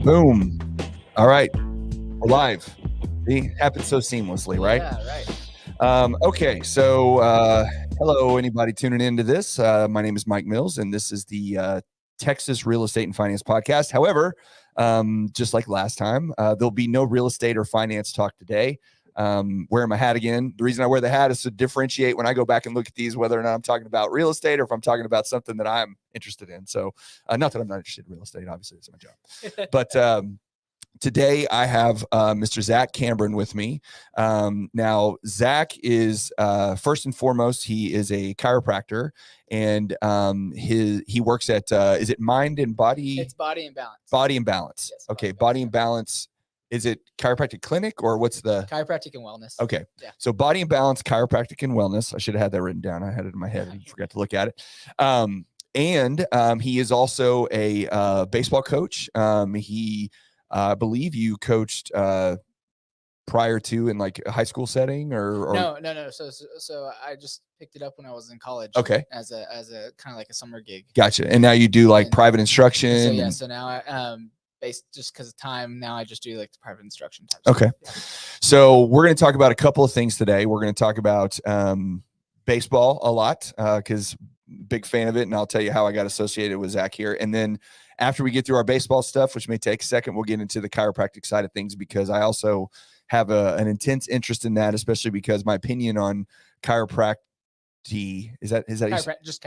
Boom. All right. We're live. It happens so seamlessly, right? Yeah, right. Okay. So, hello, anybody tuning into this. My name is Mike Mills, and this is the Texas Real Estate and Finance Podcast. However, just like last time, there'll be no real estate or finance talk today. Wearing my hat again. The reason I wear the hat is to differentiate when I go back and look at these, whether or not I'm talking about real estate or if I'm talking about something that I'm interested in. So, not that I'm not interested in real estate, obviously, it's my job. But today I have Mr. Zac Cambron with me. Now, Zac is first and foremost, he is a chiropractor, and he works at is it Mind and Body? It's Body and Balance. Body and Balance. Yes, okay, Body and Balance. Is it chiropractic clinic or what's the chiropractic and wellness? Okay. Yeah. So Body and Balance, chiropractic and wellness. I should have had that written down. I had it in my head and forgot to look at it. And he is also a baseball coach. I believe you coached prior to in like a high school setting or No. So I just picked it up when I was in college. Okay. As a kind of like a summer gig. Gotcha. And now you do like private instruction. So yeah. So now I based just because of time, now I just do like the private instruction type Okay. Stuff. Yeah. So we're going to talk about a couple of things today. We're going to talk about baseball a lot because big fan of it, and I'll tell you how I got associated with Zac here. And then after we get through our baseball stuff, which may take a second, we'll get into the chiropractic side of things because I also have an intense interest in that, especially because my opinion on chiropractic just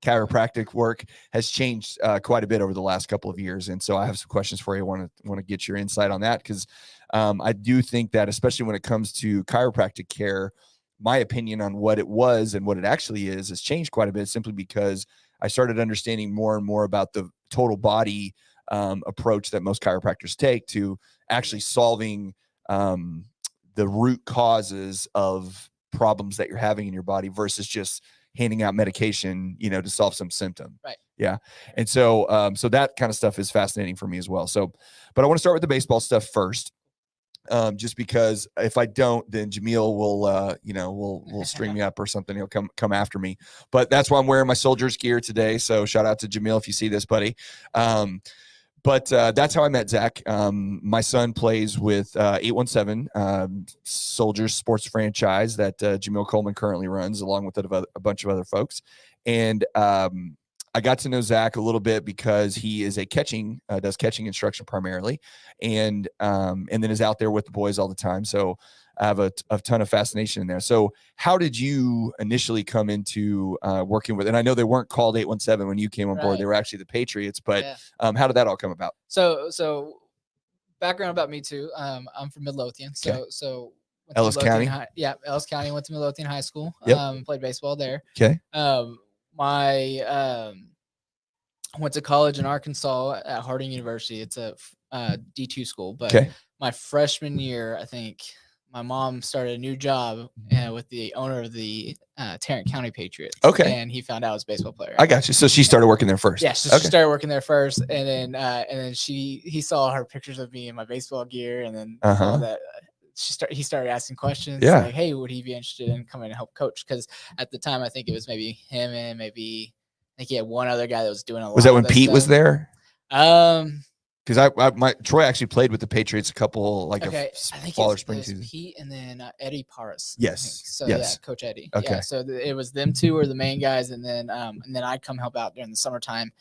chiropractic work has changed quite a bit over the last couple of years. And so I have some questions for you. I want to get your insight on that because I do think that especially when it comes to chiropractic care, my opinion on what it was and what it actually is has changed quite a bit simply because I started understanding more and more about the total body approach that most chiropractors take to actually solving the root causes of problems that you're having in your body versus just handing out medication, to solve some symptom. Right. Yeah. And so, so that kind of stuff is fascinating for me as well. So, but I want to start with the baseball stuff first. Just because if I don't, then Jamil will string me up or something. He'll come after me. But that's why I'm wearing my Soldiers gear today. So shout out to Jamil if you see this, buddy. But that's how I met Zac. My son plays with 817 Soldiers sports franchise that Jamil Coleman currently runs, along with a bunch of other folks. And I got to know Zac a little bit because he is does catching instruction primarily, and then is out there with the boys all the time. So I have a ton of fascination in there. So how did you initially come into working with, and I know they weren't called 817 when you came on board, they were actually the Patriots, but how did that all come about? So background about me too. I'm from Midlothian. So Ellis County. Ellis County, went to Midlothian High School. Played baseball there. Okay. I went to college in Arkansas at Harding University. It's a D2 school, but my freshman year, I think my mom started a new job with the owner of the Tarrant County Patriots. Okay. And he found out I was a baseball player. I got you. So she started working there first. Yeah, she started working there first, and then he saw her pictures of me in my baseball gear, and then saw that he started asking questions. Yeah. Like, hey, would he be interested in coming and help coach? Because at the time, I think it was maybe him and maybe I think he had one other guy that was doing a lot. Was that when Pete was there? Because my Troy actually played with the Patriots a couple I think fall or spring season. Pete and then Eddie Paris. Yes. So yes. Yeah, Coach Eddie. Okay. Yeah. So it was them two were the main guys, and then I'd come help out during the summertime.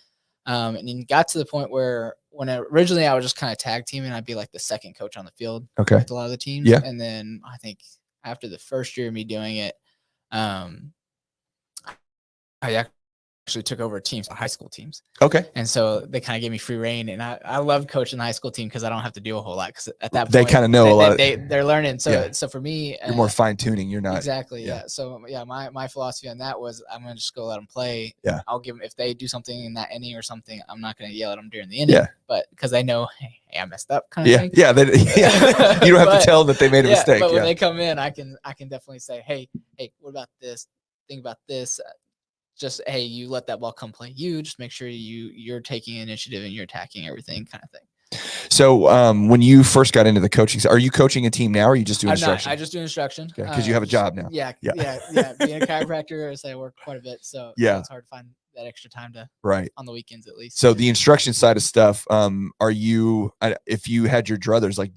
And then got to the point where originally I was just kind of tag teaming, I'd be like the secally coach on the field. Okay. With a lot of the teams. Yeah. And then I think after the first year of me doing it, I actually took over teams, high school teams. Okay. And so they kind of gave me free reign, and I love coaching the high school team because I don't have to do a whole lot, because at that point they kind of know a lot. They're learning. So for me, you're more fine tuning. You're not exactly. Yeah. So my philosophy on that was I'm going to just go let them play. Yeah. I'll give them, if they do something in that inning or something, I'm not going to yell at them during the inning. Yeah. But because I know, hey, I messed up kind of thing. Yeah. You don't have to tell them that they made a mistake. But when they come in, I can definitely say, hey, what about this? Think about this. Just, hey, you let that ball come play. You just make sure you're taking initiative and you're attacking everything, kind of thing. So when you first got into the coaching, are you coaching a team now, or are you just doing instruction? I just do instruction. Because you have a job now. Yeah. Being a chiropractor, I work quite a bit, so it's hard to find that extra time to on the weekends at least. So the instruction side of stuff, are you, if you had your druthers, like,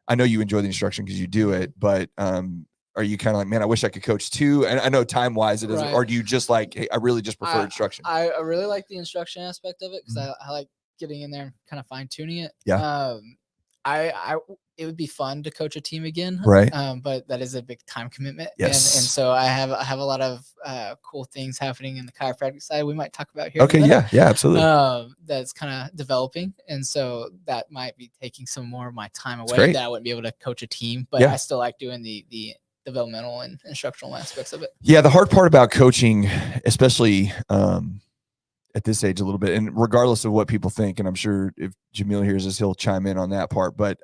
I know you enjoy the instruction because you do it, but are you kind of like, man, I wish I could coach too? And I know time wise it isn't, or do you just like, hey, I really just prefer instruction? I really like the instruction aspect of it because I like getting in there and kind of fine tuning it. Yeah. It would be fun to coach a team again, right? But that is a big time commitment. Yes. And so I have a lot of cool things happening in the chiropractic side we might talk about here. Okay. Yeah. Absolutely. That's kind of developing, and so that might be taking some more of my time away. That I wouldn't be able to coach a team, but I still like doing the developmental and instructional aspects of it. Yeah. The hard part about coaching, especially at this age a little bit, and regardless of what people think, and I'm sure if Jamil hears this, he'll chime in on that part, but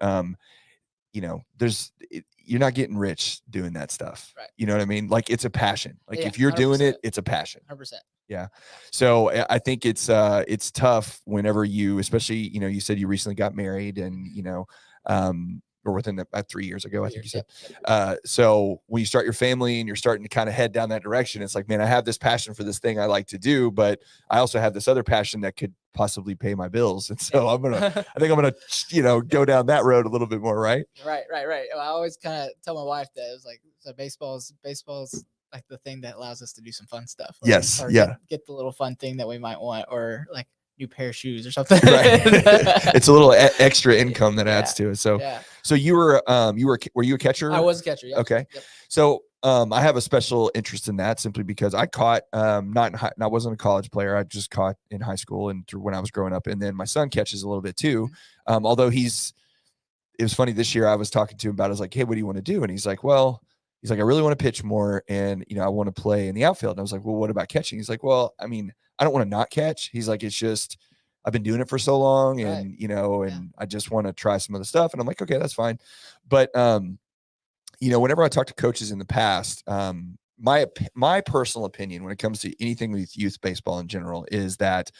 you're not getting rich doing that stuff. Right. You know what I mean? Like, it's a passion. Like, if you're 100%. Doing it, it's a passion. 100%. Yeah. So I think it's tough whenever you, especially, you said you recently got married and, or within about 3 years ago, I think you said. So when you start your family and you're starting to kind of head down that direction, it's like, man, I have this passion for this thing I like to do, but I also have this other passion that could possibly pay my bills. And so I think I'm gonna, go down that road a little bit more, right? Right. Well, I always kind of tell my wife that it was like, so baseball's like the thing that allows us to do some fun stuff. Yes. Or Yeah. Get the little fun thing that we might want, or like new pair of shoes or something. Right. It's a little extra income that adds to it. So, so were you a catcher? I was a catcher. Yeah. Okay. Yep. So, I have a special interest in that simply because I caught, I wasn't a college player. I just caught in high school and through when I was growing up. And then my son catches a little bit too. Although it was funny this year, I was talking to him about it. I was like, hey, what do you want to do? And he's like, I really want to pitch more. And, I want to play in the outfield. And I was like, well, what about catching? He's like, well, I mean, I don't want to not catch. He's like, it's just, I've been doing it for so long and, and I just want to try some other stuff. And I'm like, okay, that's fine. But, whenever I talk to coaches in the past, my personal opinion when it comes to anything with youth baseball in general is that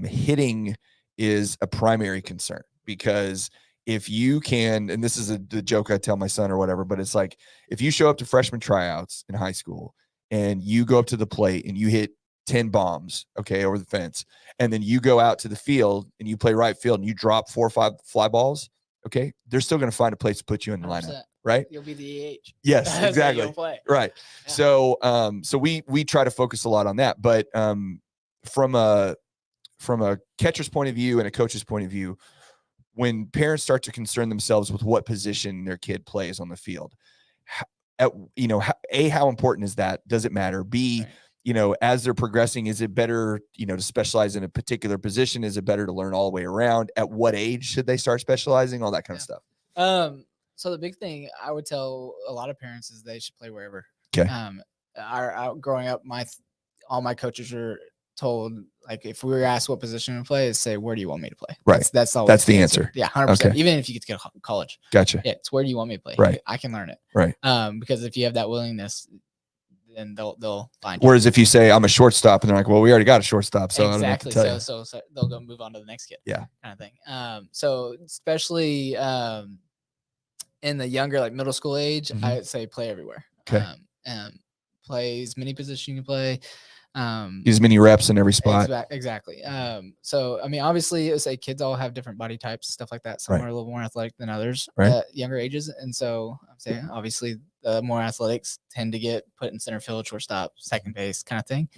hitting is a primary concern, because if you can, and this is the joke I tell my son or whatever, but it's like, if you show up to freshman tryouts in high school and you go up to the plate and you hit 10 bombs, okay, over the fence, and then you go out to the field and you play right field and you drop 4 or 5 fly balls, okay, they're still going to find a place to put you in the lineup. Right. You'll be the EH. Yes, exactly. Right. Yeah. So we try to focus a lot on that, but from a catcher's point of view and a coach's point of view, when parents start to concern themselves with what position their kid plays on the field, how important is that? Does it matter? B, as they're progressing, is it better, to specialize in a particular position? Is it better to learn all the way around? At what age should they start specializing? All that kind of stuff. So the big thing I would tell a lot of parents is they should play wherever. Okay. Growing up, all my coaches were told, like, if we were asked what position to play, is say, where do you want me to play? Right. That's always that's the answer. Yeah, 100%. Okay. Even if you get to go to college. Gotcha. Yeah, it's where do you want me to play? Right. I can learn it. Right. Because if you have that willingness, then they'll find you. Whereas if you say I'm a shortstop and they're like, well, we already got a shortstop, so exactly. I don't know what to tell you. So they'll go move on to the next kid. Yeah. Kind of thing. So especially in the younger, like middle school age, I would say play everywhere. Okay. Play as many positions you can play. Use many reps in every spot. Exactly. So I mean, obviously, say kids all have different body types, stuff like that. Some are a little more athletic than others at younger ages, and so I'm saying obviously the more athletics tend to get put in center field, shortstop, second base, kind of thing.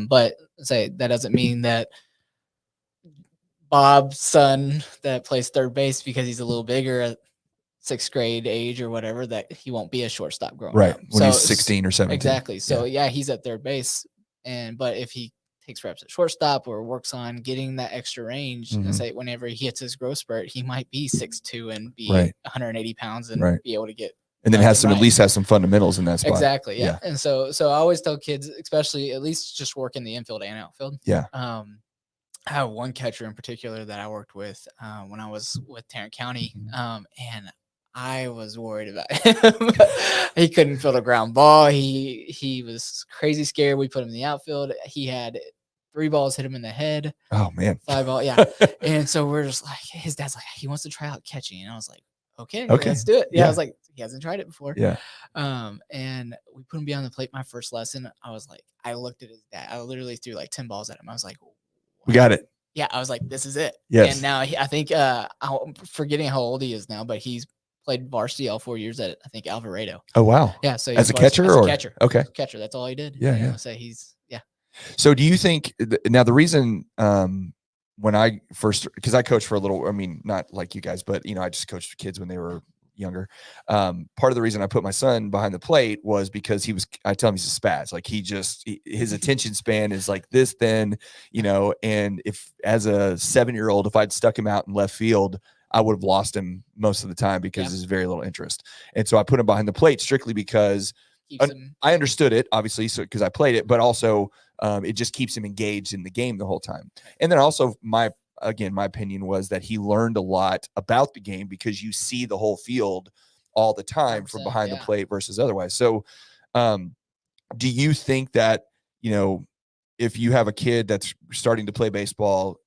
But say that doesn't mean that Bob's son that plays third base because he's a little bigger at 6th grade age or whatever, that he won't be a shortstop growing up. When he's 16 or 17. Exactly. So yeah, he's at third base. But if he takes reps at shortstop or works on getting that extra range, and say whenever he hits his growth spurt, he might be 6'2" and be 180 pounds and be able to get, and then at least has some fundamentals in that spot. Exactly. Yeah. And so I always tell kids, especially at least just work in the infield and outfield. Yeah. I have one catcher in particular that I worked with when I was with Tarrant County, and I was worried about him. He couldn't field a ground ball. He was crazy scared. We put him in the outfield. He had 3 balls hit him in the head. Oh man. 5 ball. Yeah. And so we're just like, his dad's like, he wants to try out catching. And I was like, okay, let's do it. Yeah. I was like, he hasn't tried it before. Yeah. And we put him behind the plate. My first lesson, I was like, I looked at his dad. I literally threw like 10 balls at him. I was like, we got it. Yeah, I was like, this is it. Yes. And now I think I'm forgetting how old he is now, but he's played varsity all 4 years at I think Alvarado. Oh wow. Yeah. So as a catcher or catcher. okay. As a catcher. That's all he did. Yeah. You know, Yeah. so he's So do you think now the reason when I first, because I coached for a little, I mean, not like you guys, but I just coached kids when they were younger. Part of the reason I put my son behind the plate was because I tell him he's a spaz. Like his attention span is like this thin, and if as a 7-year-old, if I'd stuck him out in left field, I would have lost him most of the time because there's very little interest. And so I put him behind the plate strictly because I understood it, obviously, so because I played it, but also it just keeps him engaged in the game the whole time. And then also my opinion was that he learned a lot about the game because you see the whole field all the time from behind the plate versus otherwise. So do you think that, if you have a kid that's starting to play baseball,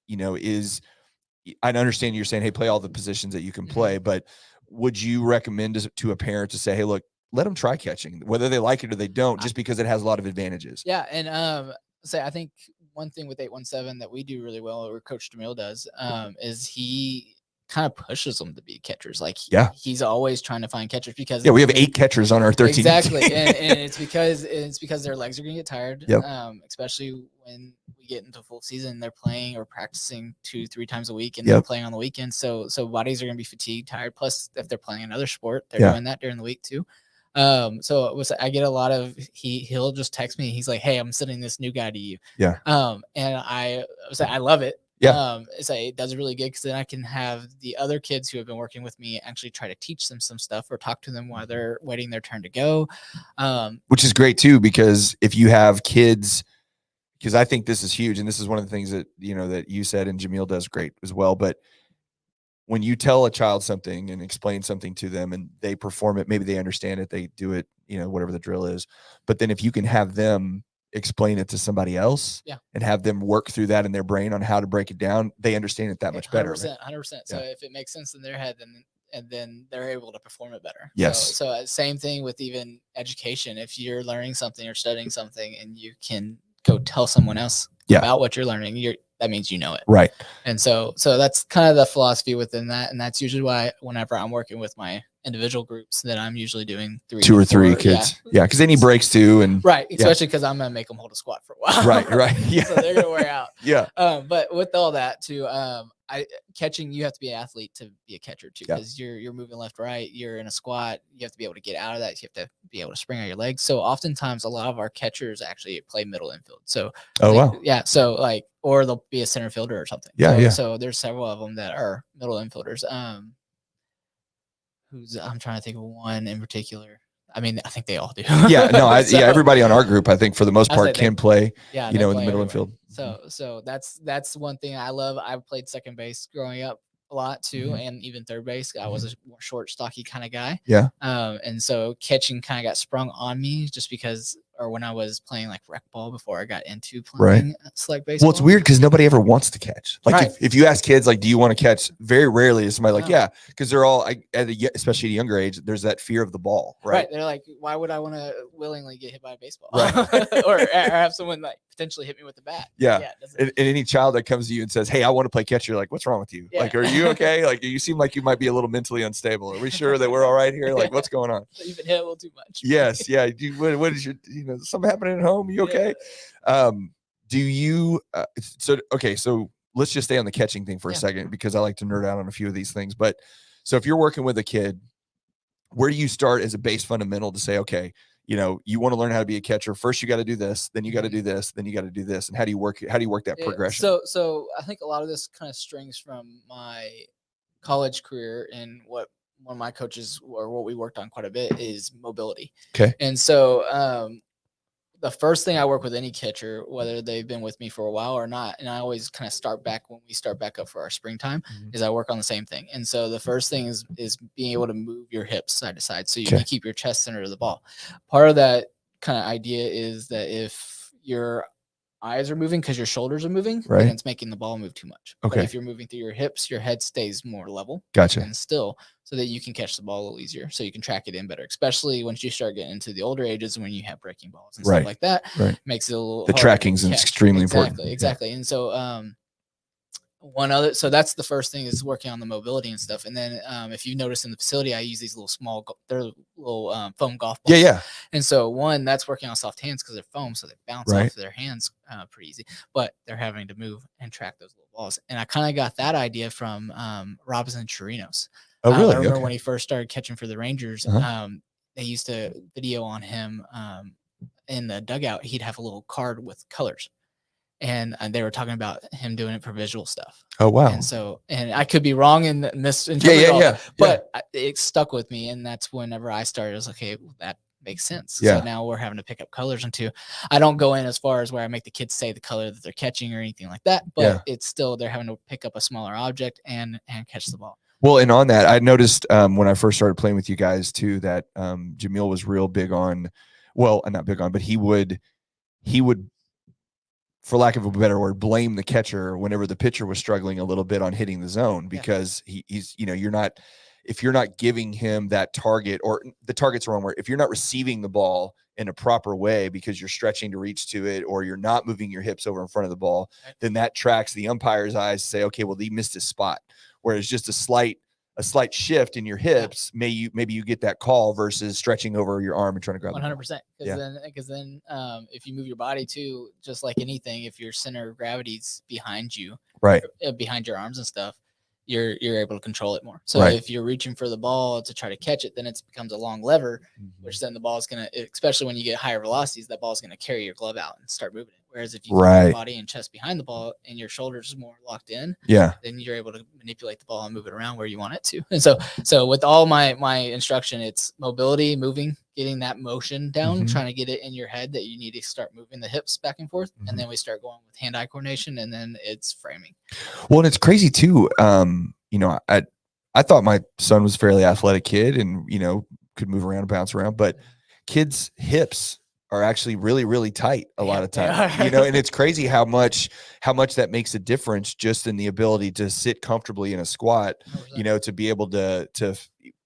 I understand you're saying, hey, play all the positions that you can play, but would you recommend to a parent to say, hey, look, let them try catching, whether they like it or they don't, just because it has a lot of advantages? Yeah. And I think one thing with 817 that we do really well, or Coach Jamil does, is he kind of pushes them to be catchers. Like he's always trying to find catchers because we have 8 catchers on our 13 exactly, and it's because their legs are going to get tired. Especially when we get into full season, they're playing or practicing 2-3 times a week, and they're playing on the weekends. So bodies are going to be fatigued, tired. Plus, if they're playing another sport, they're doing that during the week too. So I get a lot of he'll just text me. He's like, hey, I'm sending this new guy to you. Yeah. And I love it. Yeah. It does really good because then I can have the other kids who have been working with me actually try to teach them some stuff or talk to them while they're waiting their turn to go. Which is great too, because if you have kids, because I think this is huge, and this is one of the things that that you said and Jamil does great as well, but when you tell a child something and explain something to them and they perform it, maybe they understand it, they do it, whatever the drill is. But then if you can have them explain it to somebody else and have them work through that in their brain on how to break it down, they understand it that much better. 100%. So if it makes sense in their head, then they're able to perform it better. Yes. So same thing with even education. If you're learning something or studying something and you can go tell someone else about what you're learning, that means you know it. Right. And so that's kind of the philosophy within that. And that's usually why whenever I'm working with my individual groups that I'm usually doing 2 or 3 kids. Yeah. Because they need breaks too. And especially because I'm going to make them hold a squat for a while. Right. Yeah. So they're going to wear out. Yeah. But with all that too, catching, you have to be an athlete to be a catcher too, because you're moving left, right. You're in a squat. You have to be able to get out of that. You have to be able to spring on your legs. So oftentimes a lot of our catchers actually play middle infield. So wow. Yeah. So or they'll be a center fielder or something. So there's several of them that are middle infielders. I'm trying to think of one in particular. I mean, I think they all do. Everybody on our group, I think for the most part can play, in the middle infield. So that's one thing I love. I played second base growing up a lot too, and even third base. I was a more short, stocky kind of guy. Yeah. And so catching kind of got sprung on me just because, or when I was playing like rec ball before I got into playing select baseball. Well, it's weird because nobody ever wants to catch. Like if you ask kids, like, do you want to catch? Very rarely is somebody like, because they're all, especially at a younger age, there's that fear of the ball, right? They're like, why would I want to willingly get hit by a baseball? Right. or have someone like potentially hit me with the bat? Yeah. And any child that comes to you and says, hey, I want to play catcher, you're like, what's wrong with you? Like, are you okay? Like, you seem like you might be a little mentally unstable. Are we sure that we're all right here? Like, what's going on? You've been hit a little too much. Yes. Yeah. What is your, something happening at home? You okay? Do you, so let's just stay on the catching thing for a second, because I like to nerd out on a few of these things. But so if you're working with a kid, where do you start as a base fundamental to say, okay, you want to learn how to be a catcher. First, you got to do this, then you got to do this, then you got to do this. And how do you work that progression? So I think a lot of this kind of strings from my college career, and what one of my coaches, or what we worked on quite a bit, is mobility. Okay. And so the first thing I work with any catcher, whether they've been with me for a while or not, and I always kind of start back when we start back up for our springtime, is I work on the same thing. And so the first thing is being able to move your hips side to side, so you can keep your chest center of the ball. Part of that kind of idea is that if you're eyes are moving because your shoulders are moving, Right. then it's making the ball move too much. Okay. But if you're moving through your hips, your head stays more level. Gotcha. And still, so that you can catch the ball a little easier, so you can track it in better, especially once you start getting into the older ages when you have breaking balls and stuff like that. Right. Makes it a little the harder tracking's to catch. extremely important. Exactly. And so so that's the first thing, is working on the mobility and stuff. And then if you notice in the facility, I use these little small, they're little foam golf balls. Yeah. And so that's working on soft hands because they're foam, so they bounce off of their hands pretty easy. But they're having to move and track those little balls. And I kind of got that idea from Robinson Chirinos. Oh, really? I remember when he first started catching for the Rangers, they used to video on him in the dugout. He'd have a little card with colors. And they were talking about him doing it for visual stuff. Oh, wow. And so, and I could be wrong in misinterpreting, but it stuck with me. And that's whenever I started, I was like, okay, well, that makes sense. So now we're having to pick up colors into. I don't go in as far as where I make the kids say the color that they're catching or anything like that, but it's still, they're having to pick up a smaller object and catch the ball. Well, and on that, I noticed when I first started playing with you guys too, that Jamil was real big on, not big on, but he would, for lack of a better word, blame the catcher whenever the pitcher was struggling a little bit on hitting the zone, because he's, if you're not giving him that target, or the target's the wrong word, if you're not receiving the ball in a proper way because you're stretching to reach to it, or you're not moving your hips over in front of the ball, then that tracks the umpire's eyes to say, okay, well, he missed his spot. Whereas just a slight shift in your hips, maybe you get that call versus stretching over your arm and trying to grab 100%. Because then if you move your body too, just like anything, if your center of gravity's behind you, behind your arms and stuff, you're able to control it more. So if you're reaching for the ball to try to catch it, then it becomes a long lever, which then the ball is going to, especially when you get higher velocities, that ball is going to carry your glove out and start moving it. Whereas if you keep your body and chest behind the ball and your shoulders more locked in, then you're able to manipulate the ball and move it around where you want it to. And so with all my instruction, it's mobility, moving, getting that motion down, trying to get it in your head that you need to start moving the hips back and forth. And then we start going with hand-eye coordination, and then it's framing. Well, and it's crazy too. I thought my son was a fairly athletic kid and, could move around and bounce around, but kids' hips are actually really, really tight a lot of times, and it's crazy how much that makes a difference just in the ability to sit comfortably in a squat, 100%. To be able to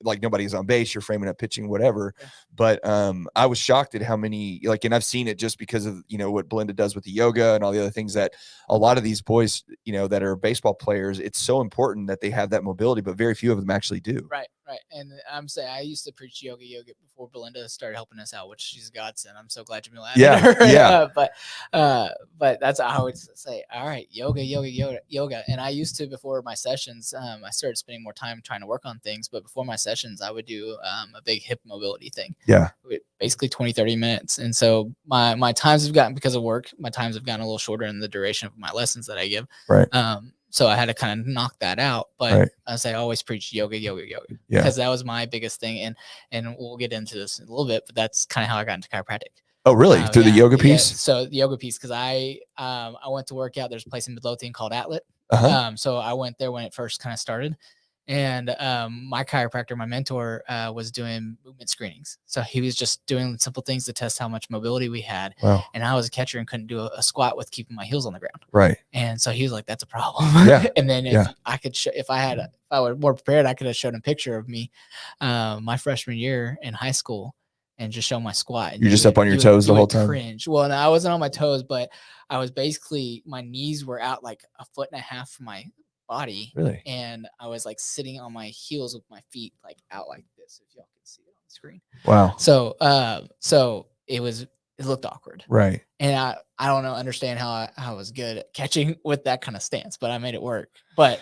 like, nobody's on base, you're framing up pitching, whatever. But I was shocked at how many, and I've seen it just because of, what Belinda does with the yoga and all the other things, that a lot of these boys, that are baseball players, it's so important that they have that mobility, but very few of them actually do. Right. And I'm saying, I used to preach yoga before Belinda started helping us out, which she's a godsend. I'm so glad Jamil added her. But that's how I would say, all right, yoga. And I used to, before my sessions, I started spending more time trying to work on things. But before my sessions, I would do a big hip mobility thing. Basically 20, 30 minutes. And so my times have gotten, because of work, my times have gotten a little shorter in the duration of my lessons that I give. So I had to kind of knock that out. But as I always preach yoga, because that was my biggest thing. And we'll get into this in a little bit, but that's kind of how I got into chiropractic. Oh, really? Through the yoga piece? So the yoga piece, because I went to work out. There's a place in Midlothian called Atlet. So I went there when it first kind of started. And my chiropractor, my mentor, was doing movement screenings. So he was just doing simple things to test how much mobility we had. Wow. And I was a catcher and couldn't do a squat with keeping my heels on the ground. And so he was like, "That's a problem." And then if I were more prepared, I could have showed a picture of me my freshman year in high school and just show my squat. And you're just up on your toes the whole time. Cringe. Well, no, I wasn't on my toes, but I was basically, my knees were out like 1.5 feet from my body. Really? And I was like sitting on my heels with my feet like out like this, if y'all can see it on the screen. Wow. So it looked awkward. And I don't understand how I was good at catching with that kind of stance, but I made it work. But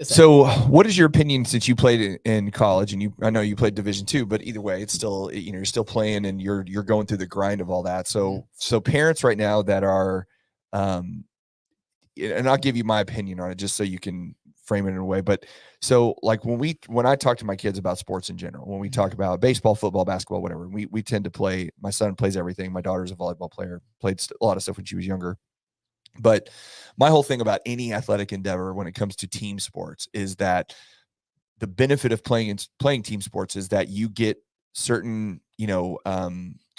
so what is your opinion, since you played in college, and I know you played Division II, but either way, it's still, you're still playing and you're going through the grind of all that. So parents right now that are, and I'll give you my opinion on it just so you can frame it in a way. But so like when I talk to my kids about sports in general, when we talk about baseball, football, basketball, whatever, we tend to play, my son plays everything. My daughter's a volleyball player, played a lot of stuff when she was younger. But my whole thing about any athletic endeavor when it comes to team sports is that the benefit of playing team sports is that you get certain,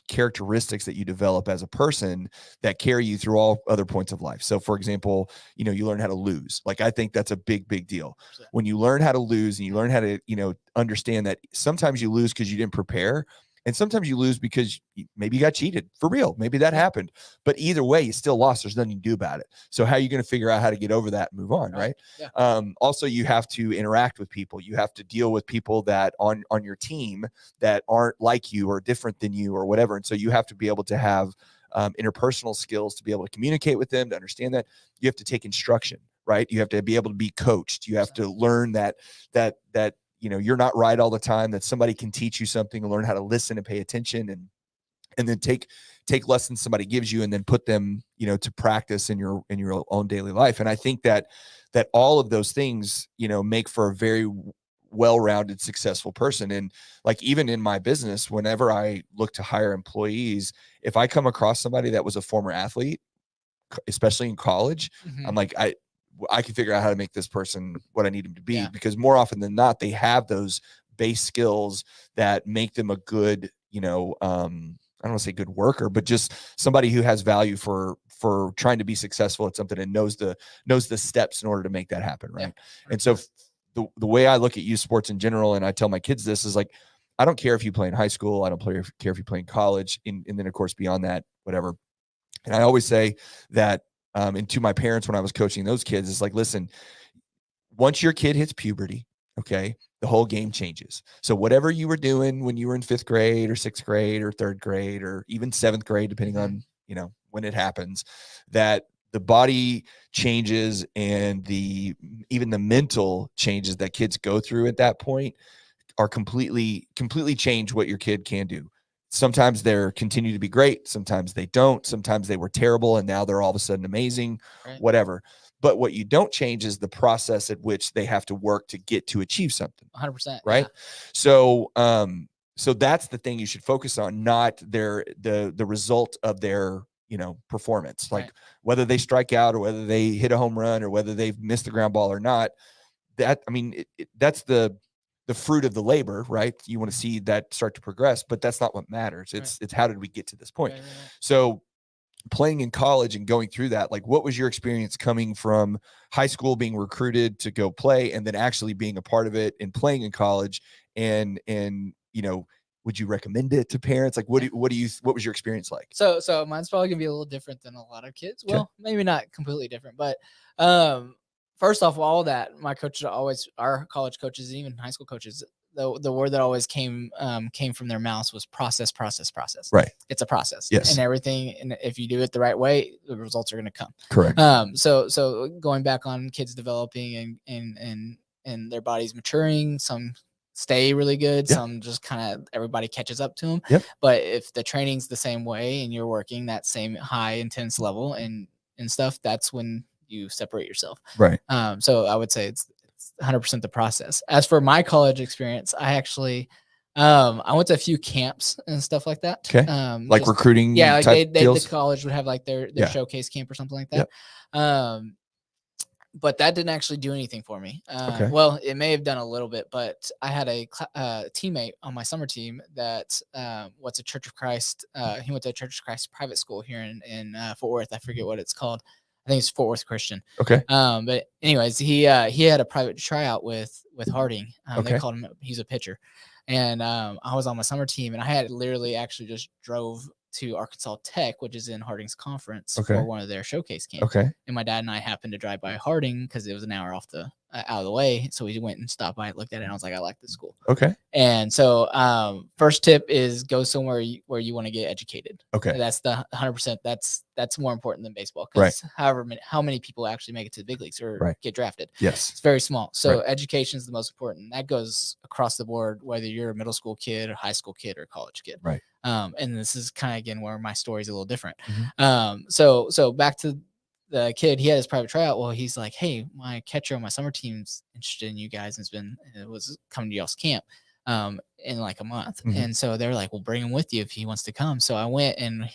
characteristics that you develop as a person that carry you through all other points of life. So for example, you know, you learn how to lose. Like, I think that's a big deal. When you learn how to lose and you learn how to, you know, understand that sometimes you lose because you didn't prepare, and sometimes you lose because maybe you got cheated for real. Maybe that happened, but either way, you still lost. There's nothing you can do about it. So how are you going to figure out how to get over that and move on? Right. Yeah. Also, you have to interact with people. You have to deal with people that on your team that aren't like you or different than you or whatever. And so you have to be able to have interpersonal skills to be able to communicate with them, to understand that. You have to take instruction, right? You have to be able to be coached. You have to learn that you know, you're not right all the time, that somebody can teach you something, and learn how to listen and pay attention, and then take lessons somebody gives you and then put them, you know, to practice in your own daily life. And I think that all of those things, you know, make for a very well-rounded, successful person. And like, even in my business, whenever I look to hire employees, if I come across somebody that was a former athlete, especially in college, I'm like, I can figure out how to make this person what I need him to be, because more often than not, they have those base skills that make them a good, you know, I don't want to say good worker, but just somebody who has value for trying to be successful at something and knows the steps in order to make that happen. Right. Yeah. And so the way I look at youth sports in general, and I tell my kids this, is like, I don't care if you play in high school. I don't care if you play in college. And then of course, beyond that, whatever. And I always say that, and to my parents when I was coaching those kids, is like, listen, once your kid hits puberty, okay, the whole game changes. So whatever you were doing when you were in 5th grade or 6th grade or 3rd grade or even 7th grade, depending on, you know, when it happens, that the body changes, and even the mental changes that kids go through at that point are completely change what your kid can do. Sometimes they're continue to be great. Sometimes they don't. Sometimes they were terrible and now they're all of a sudden amazing, whatever. But what you don't change is the process at which they have to work to get to achieve something. 100%. Right. Yeah. So that's the thing you should focus on, not the result of their, you know, performance, like whether they strike out or whether they hit a home run or whether they've missed the ground ball or not. That, I mean, that's the fruit of the labor, right? You want to see that start to progress, but that's not what matters. It's how did we get to this point? So playing in college and going through that, like, what was your experience coming from high school, being recruited to go play, and then actually being a part of it and playing in college? And, you know, would you recommend it to parents? Like, what was your experience like? So mine's probably gonna be a little different than a lot of kids. Well, maybe not completely different, but, first off, all that, my coaches our college coaches, and even high school coaches, the word that always came from their mouths was process. Right. It's a process. Yes. And everything, and if you do it the right way, the results are going to come. Correct. So going back on kids developing and their bodies maturing, some stay really good, some just kind of everybody catches up to them. Yep. But if the training's the same way and you're working that same high intense level and stuff, that's when you separate yourself. Right. So I would say it's 100% the process. As for my college experience, I actually, I went to a few camps and stuff like that. Okay. Like just, recruiting. Yeah. Like the college would have like their showcase camp or something like that. Yep. But that didn't actually do anything for me. Well, it may have done a little bit, but I had a teammate on my summer team that what's a Church of Christ. He went to a Church of Christ private school here in Fort Worth. I forget what it's called. I think it's Fort Worth Christian. Okay. But anyways, he had a private tryout with Harding. They called him. He's a pitcher, and I was on my summer team, and I had literally actually just drove to Arkansas Tech, which is in Harding's conference, for one of their showcase camps. Okay. And my dad and I happened to drive by Harding because it was an hour off out of the way. So we went and stopped by, looked at it, and I was like, I like this school. Okay. And so first tip is go somewhere where you want to get educated. Okay. That's the 100%. That's more important than baseball. Because how many people actually make it to the big leagues or get drafted? Yes. It's very small. So education is the most important. That goes across the board, whether you're a middle school kid or high school kid or college kid. Right. And this is kind of, again, where my story is a little different. So back to the kid, he had his private tryout. Well, he's like, hey, my catcher on my summer team's interested in you guys and was coming to y'all's camp in like a month. And so they're like, well, bring him with you if he wants to come. So I went and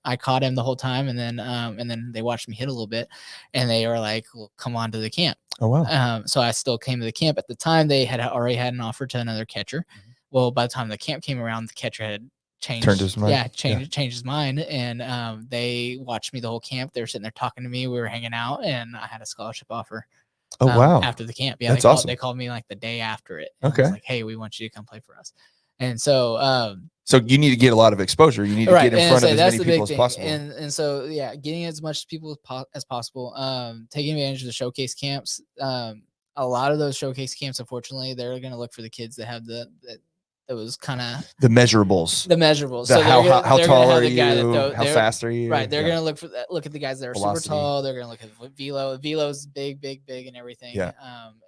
I caught him the whole time. And then they watched me hit a little bit and they were like, well, come on to the camp. Oh, wow. So I still came to the camp. At the time, they had already had an offer to another catcher. Well, by the time the camp came around, the catcher had Turned his mind. changed his mind. And they watched me the whole camp. They were sitting there talking to me. We were hanging out, and I had a scholarship offer. Oh, wow. After the camp. Yeah, that's awesome. They called me like the day after it. And Okay. was like, hey, we want you to come play for us. And so so you need to get a lot of exposure. You need to get in front of as many people as possible. And so, yeah, getting as much people as possible, taking advantage of the showcase camps. A lot of those showcase camps, unfortunately, they're going to look for the kids that have those kind of the measurables. So how tall are you? How fast are you? Right. They're going to look at the guys that are Velocity. Super tall. They're going to look at velo. Velo's big, and everything. Yeah.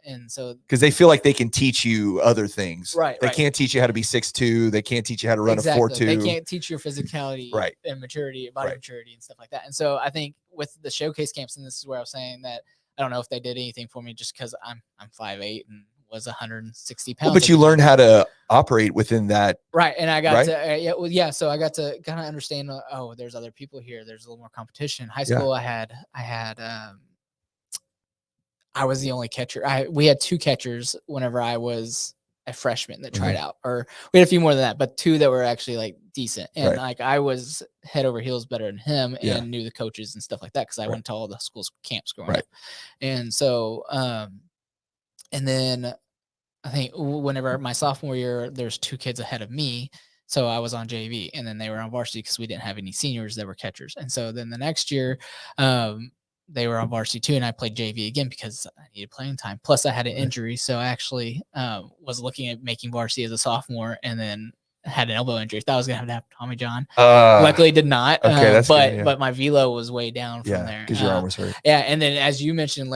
And so because they feel like they can teach you other things. Right. They can't teach you how to be 6'2". They can't teach you how to run a 4'2". They can't teach your physicality, right, and maturity, body maturity, and stuff like that. And so I think with the showcase camps, and this is where I was saying that I don't know if they did anything for me just because I'm 5'8" and was 160 pounds. Well, but you learn how to operate within that. Right. And I got to, so I got to kind of understand, there's other people here. There's a little more competition. High school, I was the only catcher. We had 2 catchers whenever I was a freshman that tried out, or we had a few more than that, but 2 that were actually like decent. And like, I was head over heels better than him and knew the coaches and stuff like that. Cause I went to all the school's camps growing up. And so, and then I think whenever my sophomore year, there's 2 kids ahead of me. So I was on JV, and then they were on varsity because we didn't have any seniors that were catchers. And so then the next year, they were on varsity too, and I played JV again because I needed playing time. Plus I had an injury. So I actually was looking at making varsity as a sophomore, and then had an elbow injury. Thought I was going to have Tommy John. Luckily did not. Okay, that's good, but my velo was way down from there. Because your arm was hurt. Yeah. And then as you mentioned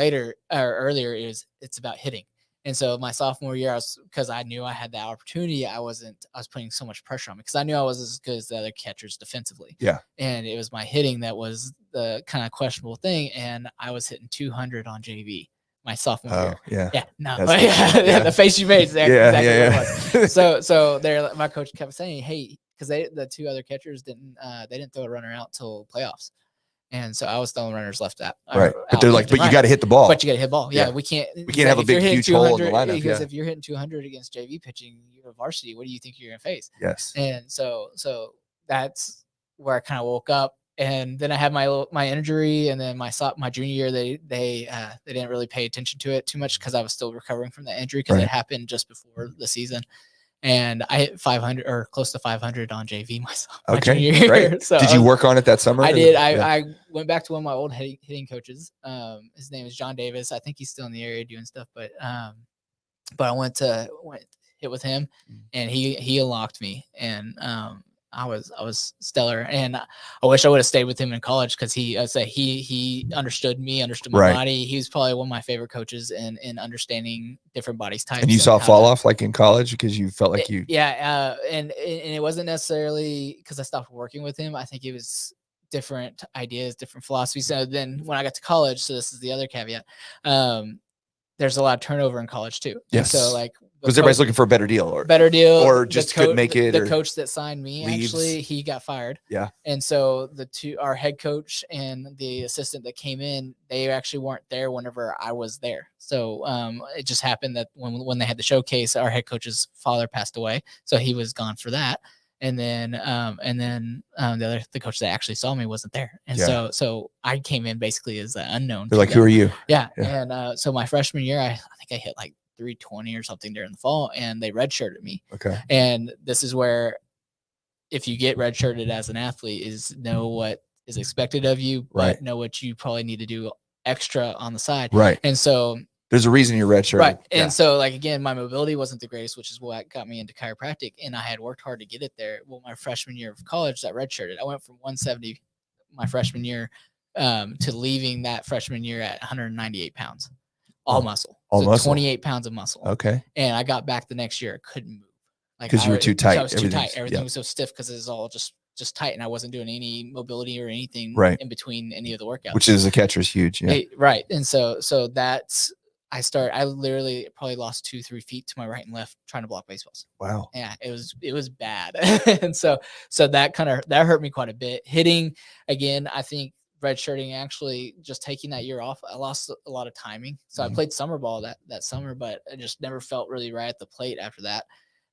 earlier, it's about hitting. And so my sophomore year, because I knew I had that opportunity, I was putting so much pressure on me because I knew I was as good as the other catchers defensively. Yeah. And it was my hitting that was the kind of questionable thing. And I was hitting 200 on JV my sophomore year. Yeah. Yeah. No. Yeah. The face you made is exactly what it was. So my coach kept saying, hey, because the 2 other catchers didn't throw a runner out till playoffs. And so I was throwing runners left out. Right. But they're like, but you got to hit the ball. But you got to hit ball. Yeah. We can't have a big, huge hole in the lineup. Because if you're hitting 200 against JV pitching, you're a varsity. What do you think you're going to face? Yes. And so that's where I kind of woke up. And then I had my injury, and then my junior year, they didn't really pay attention to it too much because I was still recovering from that injury because it happened just before the season. And I hit 500 or close to 500 on JV myself. Okay, great. So did you work on it that summer? I did. I went back to one of my old hitting coaches. His name is John Davis. I think he's still in the area doing stuff, but I went hit with him, and he unlocked me, and I was stellar, and I wish I would have stayed with him in college because he understood me, understood my body. He was probably one of my favorite coaches in understanding different body types. And you saw fall off like in college because you felt like and it wasn't necessarily because I stopped working with him. I think it was different ideas, different philosophies. So then when I got to college, so this is the other caveat. There's a lot of turnover in college too. Yes. And so like because everybody's looking for a better deal or just couldn't make it. The coach that signed me actually he got fired. Yeah. And so our head coach and the assistant that came in, they actually weren't there whenever I was there. So it just happened that when they had the showcase, our head coach's father passed away, so he was gone for that. And then the coach that actually saw me wasn't there. And so I came in basically as an unknown. They're like, who are you? Yeah. And so my freshman year, I think I hit like 320 or something during the fall, and they redshirted me. Okay. And this is where, if you get redshirted as an athlete, is know what is expected of you, but know what you probably need to do extra on the side. Right. And so there's a reason you're redshirted. Right. And so like, again, my mobility wasn't the greatest, which is what got me into chiropractic. And I had worked hard to get it there. Well, my freshman year of college, that redshirted, I went from 170 my freshman year to leaving that freshman year at 198 pounds, all muscle. All so muscle. 28 pounds of muscle. Okay. And I got back the next year. I couldn't move. Because you were too tight. I was too tight. Everything was so stiff because it was all just tight, and I wasn't doing any mobility or anything in between any of the workouts. Which is a catcher is huge. Yeah. Right. And so that's, I literally probably lost 2-3 feet to my right and left trying to block baseballs. Wow. Yeah, it was bad. And so that hurt me quite a bit. Hitting again, I think redshirting, actually just taking that year off, I lost a lot of timing. So I played summer ball that summer, but I just never felt really right at the plate after that.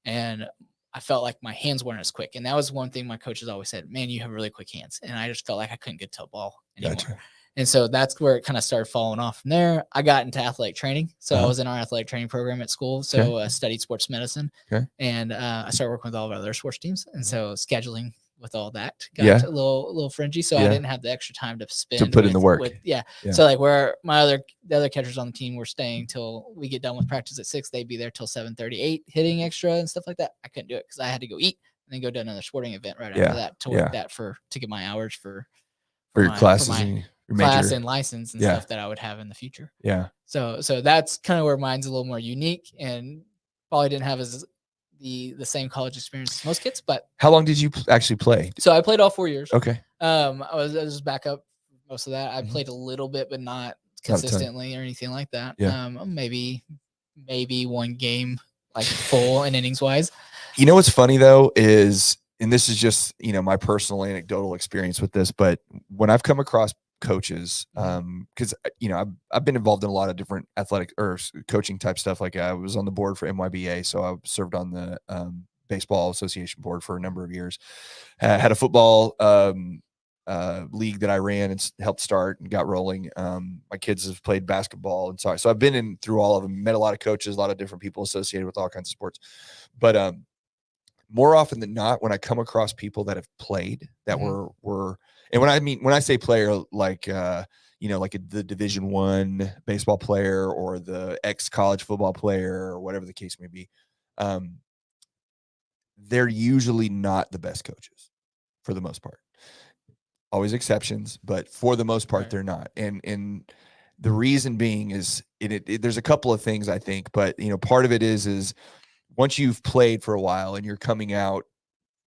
And I felt like my hands weren't as quick. And that was one thing my coaches always said, man, you have really quick hands. And I just felt like I couldn't get to a ball anymore. Gotcha. And so that's where it kind of started falling off from there. I got into athletic training. So I was in our athletic training program at school. So I studied sports medicine. And I started working with all of our other sports teams. And so scheduling with all that got a little fringy. So I didn't have the extra time to spend to put in the work. So like where the other catchers on the team were staying till we get done with practice at 6, they'd be there till 7:38 hitting extra and stuff like that. I couldn't do it because I had to go eat and then go to another sporting event right after that to work that to get my hours for your classes and your class major. And license and stuff that I would have in the future. Yeah. So that's kind of where mine's a little more unique and probably didn't have as the same college experience as most kids. But how long did you actually play? So I played all 4 years. Okay. I was back up most of that. I played a little bit, but not consistently or anything like that. Yeah. Maybe one game like full and innings wise. You know what's funny though is, and this is just, my personal anecdotal experience with this, but when I've come across coaches, because I've been involved in a lot of different athletic or coaching type stuff. Like I was on the board for MYBA, so I served on the baseball association board for a number of years. Had a football league that I ran and helped start and got rolling. My kids have played basketball and so I've been through all of them, met a lot of coaches, a lot of different people associated with all kinds of sports. But more often than not, when I come across people that have played that were, and when I say player, like, like the Division I baseball player or the ex-college football player or whatever the case may be, they're usually not the best coaches for the most part. Always exceptions, but for the most part, they're not. And the reason being is there's a couple of things I think, but part of it is once you've played for a while and you're coming out,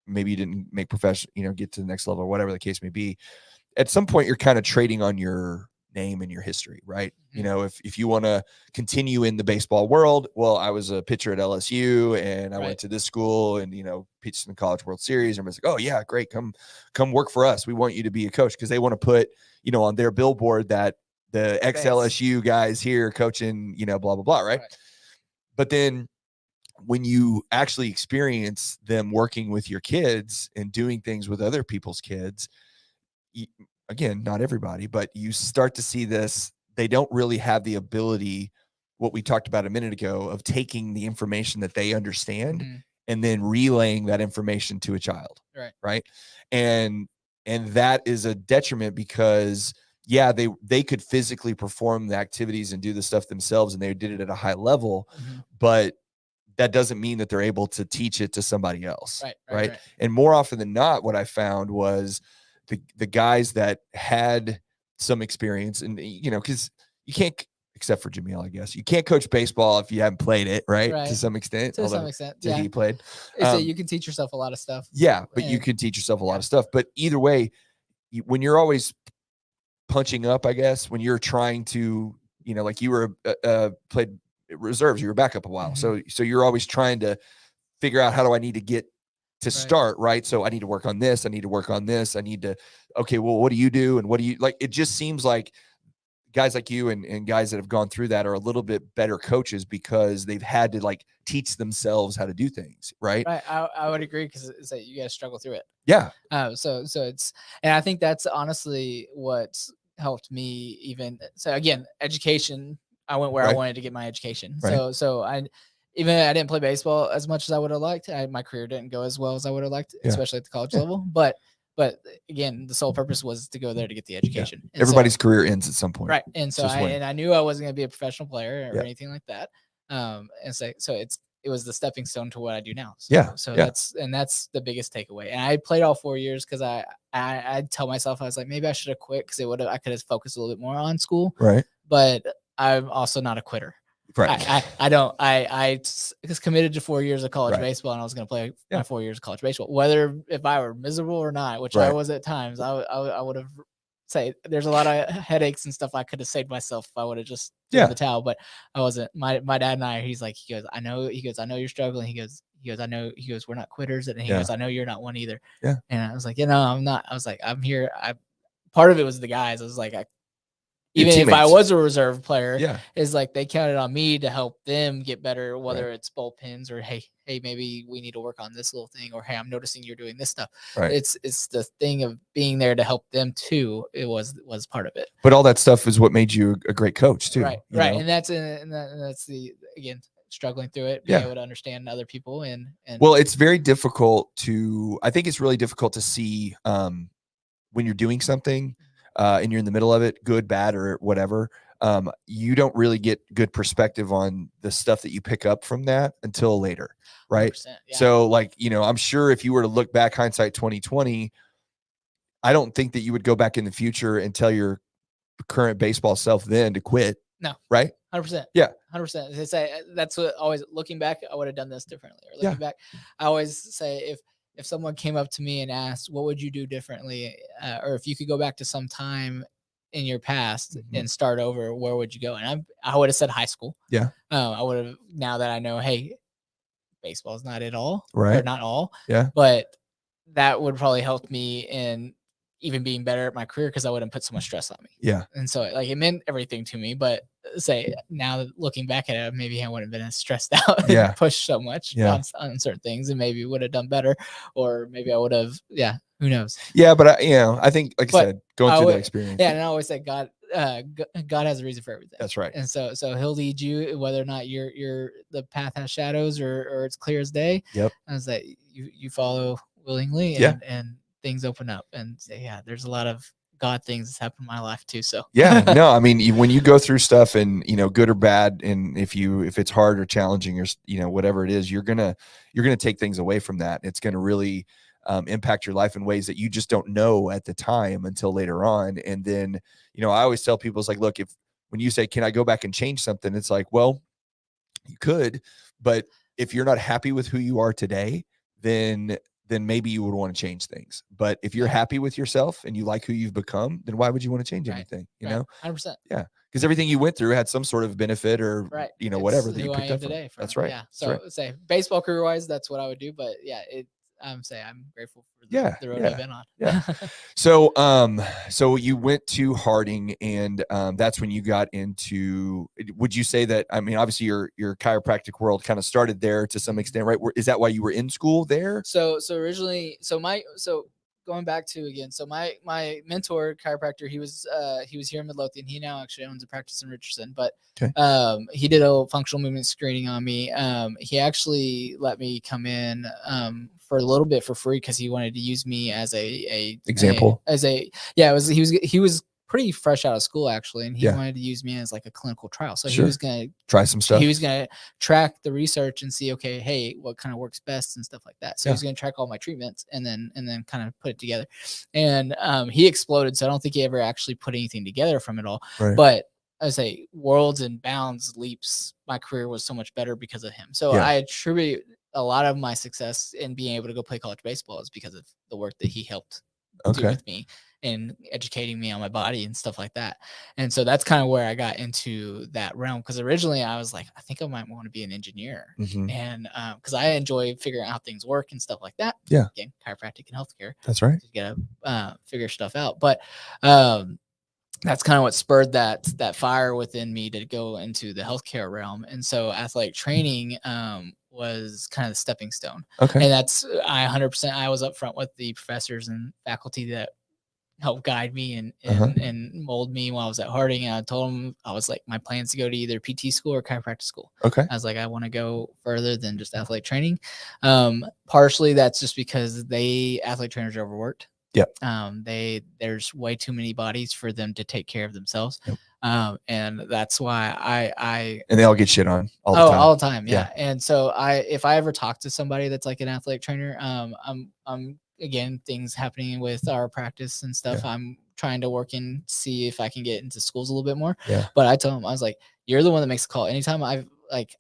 maybe you didn't make professional, get to the next level or whatever the case may be. At some point, you're kind of trading on your name and your history, right? If you want to continue in the baseball world, well, I was a pitcher at LSU and I went to this school and, pitched in the College World Series. And everybody's like, oh yeah, great. Come work for us. We want you to be a coach because they want to put, on their billboard that the ex-LSU guys here coaching, blah, blah, blah. Right. But then when you actually experience them working with your kids and doing things with other people's kids, again, not everybody, but you start to see this. They don't really have the ability, what we talked about a minute ago, of taking the information that they understand and then relaying that information to a child. Right. And that is a detriment because they could physically perform the activities and do the stuff themselves and they did it at a high level, but that doesn't mean that they're able to teach it to somebody else. Right. And more often than not, what I found was the guys that had some experience and, because you can't, except for Jamil, I guess, you can't coach baseball if you haven't played it, right? To some extent. To some extent, yeah. He played. So you can teach yourself a lot of stuff. Yeah, but you can teach yourself a lot of stuff. But either way, when you're always punching up, I guess, when you're trying to, like you were played reserves, you were back up a while. So you're always trying to figure out how do I need to get to start, right? So I need to work on this. I need to work on this. I need to, okay, well, what do you do? And what do you like? It just seems like guys like you and guys that have gone through that are a little bit better coaches because they've had to like teach themselves how to do things. Right. I would agree because it's that you guys struggle through it. Yeah. So it's, and I think that's honestly what's helped me even. So again, education, I went where I wanted to get my education. So I didn't play baseball as much as I would have liked. My career didn't go as well as I would have liked, especially at the college level. But again, the sole purpose was to go there to get the education. Yeah. Everybody's career ends at some point. Right. And so I knew I wasn't going to be a professional player or anything like that. And so it was the stepping stone to what I do now. So that's the biggest takeaway. And I played all 4 years because I'd tell myself, I was like, maybe I should have quit because I could have focused a little bit more on school. Right. But I'm also not a quitter. Right. I was committed to 4 years of college baseball and I was going to play my 4 years of college baseball, whether if I were miserable or not, which I was at times. I would have say there's a lot of headaches and stuff I could have saved myself if I would have just thrown the towel, but I wasn't. My dad and I, he goes, I know you're struggling. He goes, we're not quitters. And he goes, I know you're not one either. Yeah. And I was like, I'm not. I was like, I'm here. Part of it was the guys. I was like, even if I teammates. was a reserve player, Yeah. is like they counted on me to help them get better, whether Right. it's bullpens or hey, maybe we need to work on this little thing, or hey, I'm noticing you're doing this stuff. Right. It's the thing of being there to help them too. It was part of it. But all that stuff is what made you a great coach too. Right. you Right. know? And that's the, again, struggling through it, being Yeah. able to understand other people and Well, it's very difficult I think it's really difficult to see when you're doing something and you're in the middle of it, good, bad, or whatever. You don't really get good perspective on the stuff that you pick up from that until later. Right. yeah. So like, I'm sure if you were to look back, hindsight 2020, I don't think that you would go back in the future and tell your current baseball self then to quit. No. Right. 100%. Yeah. 100%. That's what always looking back, I would have done this differently. Or looking back, I always say if someone came up to me and asked, what would you do differently? Or if you could go back to some time in your past and start over, where would you go? And I would have said high school. Yeah. I would have, now that I know, hey, baseball is not it all. Right. Or not all. Yeah. But that would probably help me in even being better at my career, because I wouldn't put so much stress on me. Yeah. And so like it meant everything to me. But say now looking back at it, maybe I wouldn't have been as stressed out and pushed so much on certain things, and maybe would have done better, or maybe I would have, who knows? Yeah, but I think, like I said, going through that experience. Yeah, and I always say God has a reason for everything. That's right. And so he'll lead you, whether or not you're the path has shadows or it's clear as day. Yep. I was like, you follow willingly, and things open up, and there's a lot of God things that's happened in my life too. So no, I mean, when you go through stuff and good or bad, and if it's hard or challenging or whatever it is, you're gonna take things away from that. It's gonna really impact your life in ways that you just don't know at the time until later on. And then I always tell people, it's like, look, when you say, can I go back and change something, it's like, well, you could, but if you're not happy with who you are today, then maybe you would want to change things. But if you're happy with yourself and you like who you've become, then why would you want to change anything? You know, 100%. Yeah. Because everything you went through had some sort of benefit or, whatever that you picked up today from. That's right. Yeah. So say baseball career wise, that's what I would do. But I'm grateful for the road I've been on. Yeah. So you went to Harding, and that's when you got into, would you say that, I mean, obviously your chiropractic world kind of started there to some extent, right? Is that why you were in school there? So originally, going back to again, so my mentor chiropractor, he was here in Midlothian. He now actually owns a practice in Richardson, but he did a functional movement screening on me. He actually let me come in for a little bit for free, because he wanted to use me as a example. He was pretty fresh out of school actually, and he wanted to use me as like a clinical trial. So he was gonna try some stuff. He was gonna track the research and see, okay, hey, what kind of works best and stuff like that. So he was gonna track all my treatments and then kind of put it together. And he exploded, so I don't think he ever actually put anything together from it all. Right. But I say worlds and bounds leaps. My career was so much better because of him. So I attribute a lot of my success in being able to go play college baseball is because of the work that he helped do with me and educating me on my body and stuff like that. And so that's kind of where I got into that realm, because originally I was like, I think I might want to be an engineer. And because I enjoy figuring out how things work and stuff like that. Yeah. Again, chiropractic and healthcare. That's right. You gotta figure stuff out. But that's kind of what spurred that fire within me to go into the healthcare realm. And so athletic training was kind of the stepping stone. Okay. And that's, I 100%, I was up front with the professors and faculty that helped guide me and mold me while I was at Harding. And I told them, I was like, my plans to go to either PT school or chiropractic school. Okay. I was like, I want to go further than just athletic training. Partially that's just because athletic trainers are overworked. Yep. There's way too many bodies for them to take care of themselves. Yep. And that's why and they all get shit on all the time. All the time. Yeah. And so if I ever talk to somebody that's like an athletic trainer, I'm again, things happening with our practice and stuff. Yeah. I'm trying to work and see if I can get into schools a little bit more. Yeah. But I told him, I was like, you're the one that makes the call. Anytime I've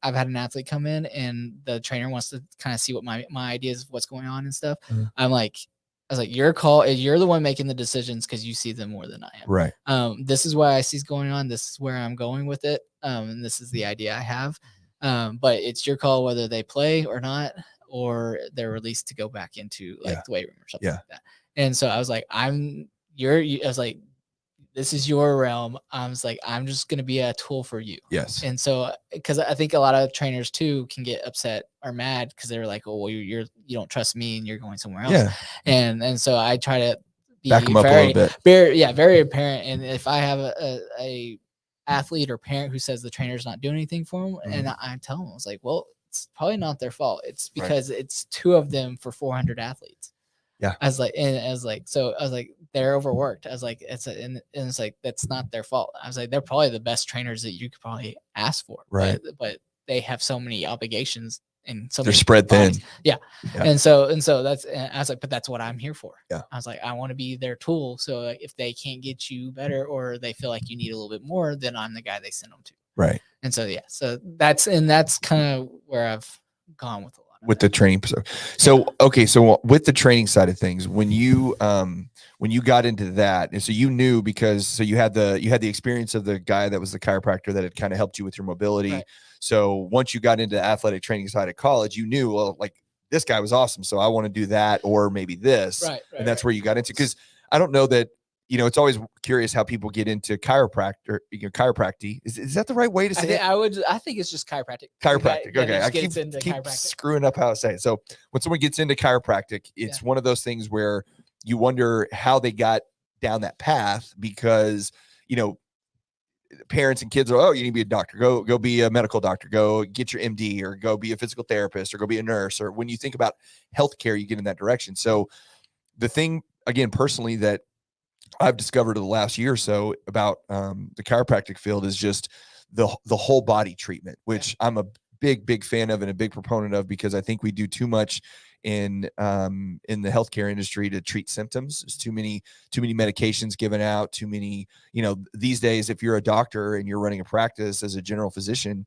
had an athlete come in and the trainer wants to kind of see what my ideas of what's going on and stuff. I was like, your call, you're the one making the decisions because you see them more than I am. Right. This is what I see is going on. This is where I'm going with it. And this is the idea I have. But it's your call whether they play or not, or they're released to go back into like the weight room or something like that. And so I was like, I was like, this is your realm. I was like, I'm just going to be a tool for you. Yes. And so, because I think a lot of trainers too can get upset or mad because they're like, oh, well, you don't trust me and you're going somewhere else. Yeah. And so I try to be back them up a little bit. Very apparent. And if I have a athlete or parent who says the trainer's not doing anything for them, and I tell them, I was like, well, it's probably not their fault. It's because it's 2 of them for 400 athletes. Yeah. I was like, they're overworked. I was like, and it's like, that's not their fault. I was like, they're probably the best trainers that you could probably ask for. Right. But they have so many obligations and so they're spread thin. Yeah. And so that's, and I was like, but that's what I'm here for. Yeah. I was like, I want to be their tool. So if they can't get you better, or they feel like you need a little bit more, then I'm the guy they send them to. Right. And so, yeah, so that's kind of where I've gone with a lot with the training. So, okay. So with the training side of things, when you got into that, and so you knew, because so you had the experience of the guy that was the chiropractor that had kind of helped you with your mobility. Right. So once you got into the athletic training side at college, you knew, well, like, this guy was awesome, so I want to do that, or maybe this. Right. And that's where you got into, because I don't know that, it's always curious how people get into chiropractic. Is that the right way to say it? I think it's just chiropractic. Chiropractic. Okay. I keep screwing up how I say it. So when someone gets into chiropractic, it's one of those things where you wonder how they got down that path, because, parents and kids are, oh, you need to be a doctor, go be a medical doctor, go get your MD, or go be a physical therapist, or go be a nurse. Or when you think about healthcare, you get in that direction. So the thing, again, personally, that I've discovered in the last year or so about the chiropractic field is just the whole body treatment, which I'm a big fan of and a big proponent of, because I think we do too much in the healthcare industry to treat symptoms. There's too many medications given out, too many, these days, if you're a doctor and you're running a practice as a general physician,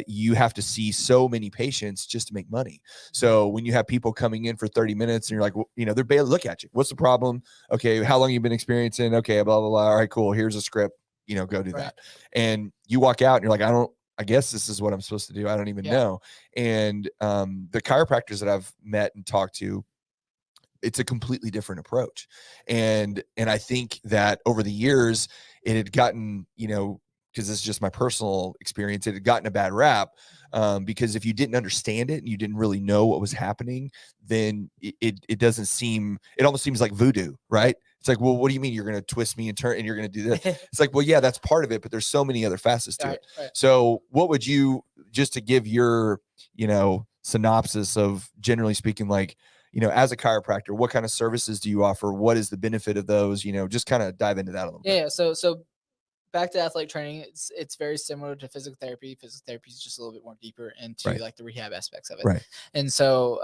you have to see so many patients just to make money. So when you have people coming in for 30 minutes and you're like, well, they're barely look at you. What's the problem? Okay. How long you been experiencing? Okay. Blah, blah, blah. All right, cool. Here's a script, go do that. And you walk out and you're like, I guess this is what I'm supposed to do. I don't even know. And the chiropractors that I've met and talked to, it's a completely different approach. And I think that over the years it had gotten, because this is just my personal experience, it had gotten a bad rap, because if you didn't understand it and you didn't really know what was happening, then it doesn't seem, it almost seems like voodoo, right? It's like, well, what do you mean you're going to twist me and turn and you're going to do this? It's like, well, yeah, that's part of it, but there's so many other facets to it. Right. So what would you, just to give your, synopsis of, generally speaking, like, as a chiropractor, what kind of services do you offer? What is the benefit of those? Just kind of dive into that a little bit. Yeah. So back to athletic training, it's very similar to physical therapy. Physical therapy is just a little bit more deeper into like the rehab aspects of it. Right. And so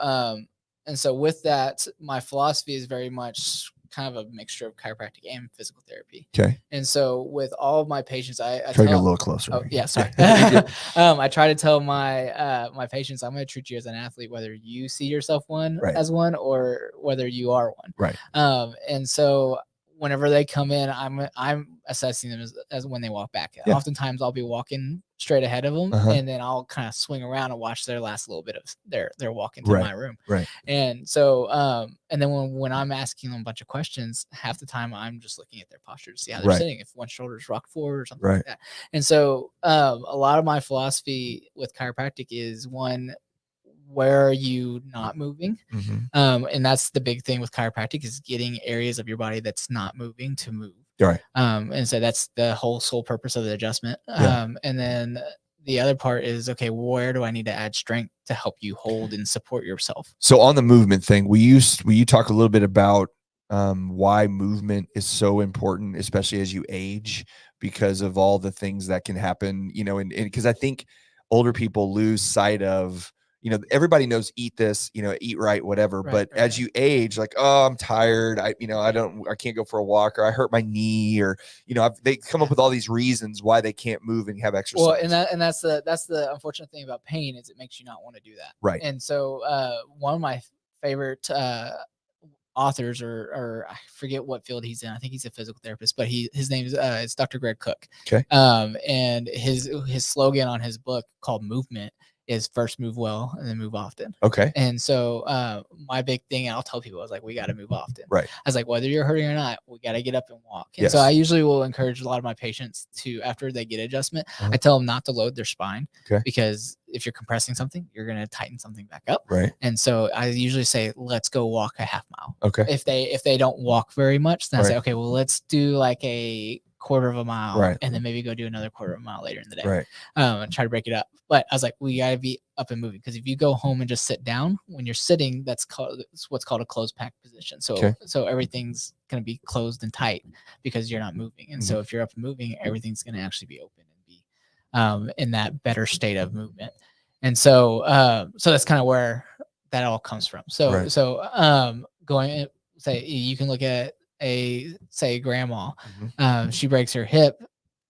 with that, my philosophy is very much kind of a mixture of chiropractic and physical therapy. Okay. And so with all of my patients, I try to get a little closer. Oh, yeah, sorry. I try to tell my patients, I'm going to treat you as an athlete, whether you see yourself as one, or whether you are one. Right. And so whenever they come in, I'm assessing them as when they walk back. Yeah. Oftentimes I'll be walking straight ahead of them, and then I'll kind of swing around and watch their last little bit of their walk into my room. Right. And so, and then when I'm asking them a bunch of questions, half the time I'm just looking at their posture to see how they're sitting, if one shoulder's rocked forward or something like that. And so, a lot of my philosophy with chiropractic is, one, where are you not moving? And that's the big thing with chiropractic, is getting areas of your body that's not moving to move. Right. And so that's the whole sole purpose of the adjustment. And then the other part is, okay, where do I need to add strength to help you hold and support yourself? So on the movement thing, will you talk a little bit about why movement is so important, especially as you age, because of all the things that can happen, and because I think older people lose sight of, everybody knows eat this, eat right, whatever. But as you age, like, oh, I'm tired. I can't go for a walk, or I hurt my knee, or, they come up with all these reasons why they can't move and have exercise. Well, and that's the unfortunate thing about pain, is it makes you not want to do that. Right. And so, one of my favorite, authors, or I forget what field he's in. I think he's a physical therapist, but his name is Dr. Greg Cook. Okay. And his slogan on his book, called Movement, is first move well and then move often. Okay. And so my big thing, and I'll tell people, I was like, we got to move often. Right. I was like, whether you're hurting or not, we got to get up and walk. And Yes. so I usually will encourage a lot of my patients to, after they get adjustment, I tell them not to load their spine. Okay. Because if you're compressing something, you're going to tighten something back up. Right. And so I usually say, let's go walk a half mile. Okay. If they don't walk very much, then I Right. say, okay, well, let's do like a quarter of a mile, Right. and then maybe go do another quarter of a mile later in the day. Right. And try to break it up. But I was like, we gotta be up and moving, because if you go home and just sit down, when you're sitting, it's what's called a closed pack position. So Okay. so everything's gonna be closed and tight because you're not moving. And so if you're up and moving, everything's gonna actually be open and be in that better state of movement. And so so that's kind of where that all comes from. So Right. so going, say you can look at say grandma, she breaks her hip.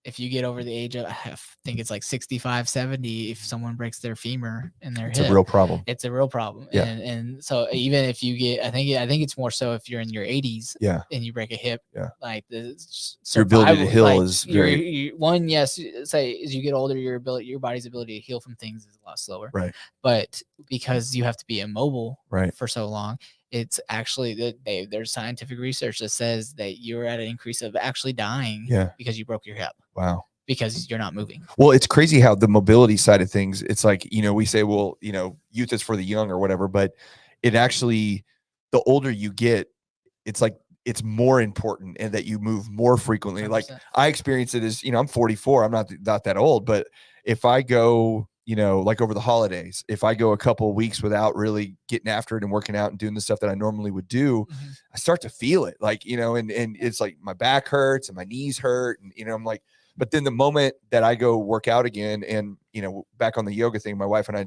If you get over the age of, I think it's like 65, 70, if someone breaks their femur in their hip, It's a real problem. It's a real problem. Yeah. And so even if you get, I think it's more so if you're in your 80s, Yeah. and you break a hip, Yeah. like the Your ability to survival, heal like, is very one, yes, say as you get older, your body's ability to heal from things is a lot slower. Right. But because you have to be immobile Right. for so long, it's actually there's scientific research that says that you're at an increase of actually dying because you broke your hip. Wow. Because you're not moving. Well, it's crazy how the mobility side of things, it's like, we say, well, youth is for the young or whatever, but it actually, the older you get, it's like, it's more important and that you move more frequently. 100%. Like I experience it as, I'm 44, I'm not that old, but if I go, like over the holidays, if I go a couple of weeks without really getting after it and working out and doing the stuff that I normally would do, I start to feel it, like, and it's like my back hurts and my knees hurt. And, I'm like, but then the moment that I go work out again and, back on the yoga thing, my wife and I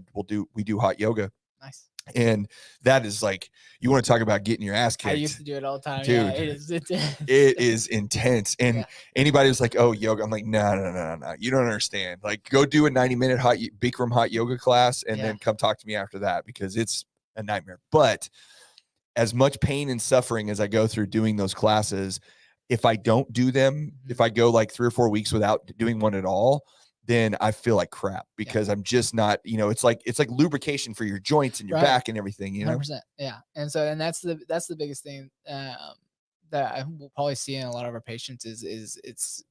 we do hot yoga. Nice. And that is like, you want to talk about getting your ass kicked. I used to do it all the time. Dude, yeah, it is intense. And anybody was like, oh, yoga. I'm like, no. You don't understand. Like, go do a 90-minute Bikram hot yoga class and then come talk to me after that, because it's a nightmare. But as much pain and suffering as I go through doing those classes, if I don't do them, if I go like 3 or 4 weeks without doing one at all, then I feel like crap, because I'm just not, it's like lubrication for your joints and your back and everything, 100%. Yeah. And so, that's the biggest thing that I will probably see in a lot of our patients is it's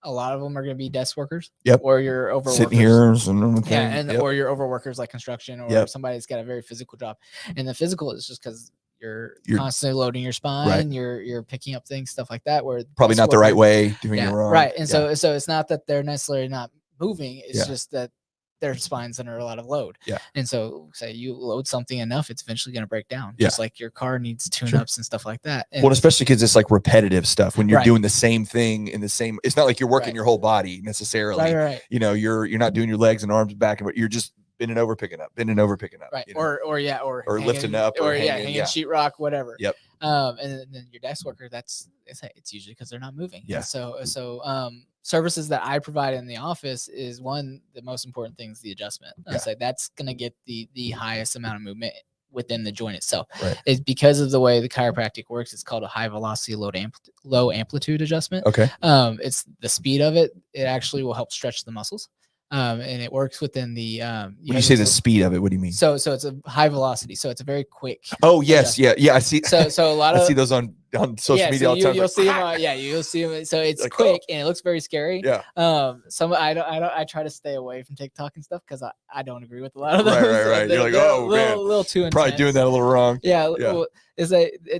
a lot of them are going to be desk workers. Yep. Or you're overworkers. Sitting here and or you're overworkers like construction, or somebody that's got a very physical job. And the physical is just because you're constantly loading your spine, you're picking up things, stuff like that, where probably not the right way, doing it wrong. Right. And so it's not that they're necessarily not moving, it's just that their spine's under a lot of load. Yeah. And so say you load something enough, it's eventually going to break down. Just like your car needs tune-ups and stuff like that. And especially because it's like repetitive stuff when you're doing the same thing in the same, it's not like you're working your whole body necessarily. Right. You're not doing your legs and arms back, but you're just bending over, picking up. Right. Or hanging, lifting up, or hanging sheetrock, whatever. Yep. And then your desk worker, it's usually because they're not moving. Yeah. And so services that I provide in the office is the most important thing is the adjustment. I say that's going to get the highest amount of movement within the joint itself. Right. It's because of the way the chiropractic works. It's called a high velocity low amplitude adjustment. Okay. It's the speed of it. It actually will help stretch the muscles. And it works within the when you say the speed of it, what do you mean? So it's a high velocity, so it's a very quick. Oh yes, yeah, I see. So a lot of I see those on social media all the time. You'll see them. You'll see them. So it's like, quick and it looks very scary. Yeah. I try to stay away from TikTok and stuff because I don't agree with a lot of those. Right. You're like, oh man, a little too intense. Probably doing that a little wrong. Yeah. Well, it's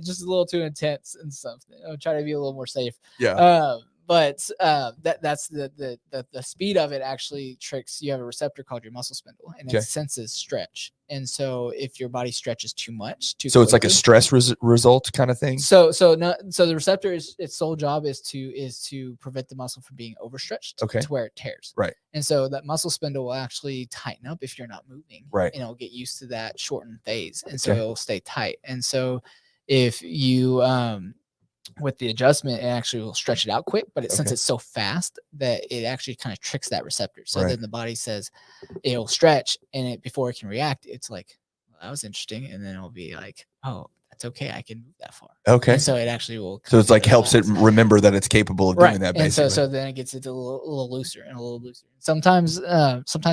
just a little too intense and something. I'll try to be a little more safe. Yeah. But that's the speed of it actually tricks. You have a receptor called your muscle spindle, and it senses stretch. And so if your body stretches too much, so quickly, it's like a stress result kind of thing. So the receptor its sole job is to prevent the muscle from being overstretched to where it tears. Right. And so that muscle spindle will actually tighten up if you're not moving. Right. And it'll get used to that shortened phase, and so it'll stay tight. And so if you with the adjustment, it actually will stretch it out quick, but since it's so fast that it actually kind of tricks that receptor. So then the body says it'll stretch, and before it can react, it's like, well, that was interesting. And then it'll be like, oh, that's okay. I can move that far. Okay. And so it actually will. So it's like helps it remember that it's capable of doing that. Basically. And so then it gets it a little looser and a little looser. Sometimes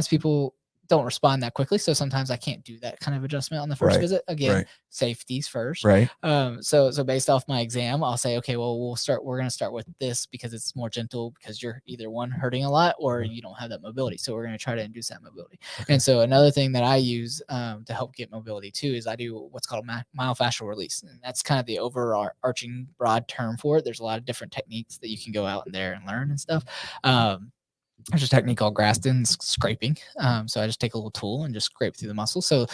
people don't respond that quickly. So sometimes I can't do that kind of adjustment on the first visit. Again, safeties first. Right. So based off my exam, I'll say, okay, well, we're going to start with this because it's more gentle, because you're either one, hurting a lot, or you don't have that mobility. So we're going to try to induce that mobility. Okay. And so another thing that I use to help get mobility too is I do what's called myofascial release. And that's kind of the overarching broad term for it. There's a lot of different techniques that you can go out in there and learn and stuff. There's a technique called Graston scraping. So I just take a little tool and just scrape through the muscle. So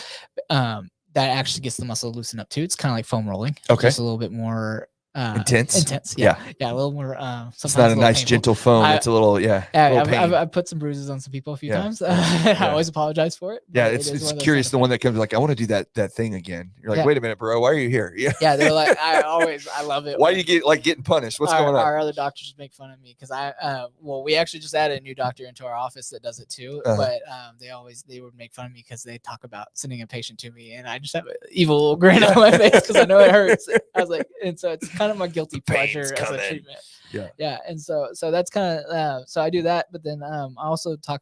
that actually gets the muscle loosened up too. It's kind of like foam rolling. Okay. Just a little bit more intense. Yeah. A little more. It's not a nice painful. gentle foam. It's a little, I've put some bruises on some people a few times. I always apologize for it. Yeah, it's curious. The one that comes like, I want to do that thing again. You're like, wait a minute, bro. Why are you here? Yeah, they're like, I love it. Why do you get like getting punished? What's going on? Our other doctors make fun of me because we actually just added a new doctor into our office that does it too. But they would make fun of me because they talk about sending a patient to me, and I just have an evil little grin on my face because I know it hurts. I was like, and so it's kind of my guilty pleasure as a treatment. Yeah. And so that's kind of so I do that, but then I also I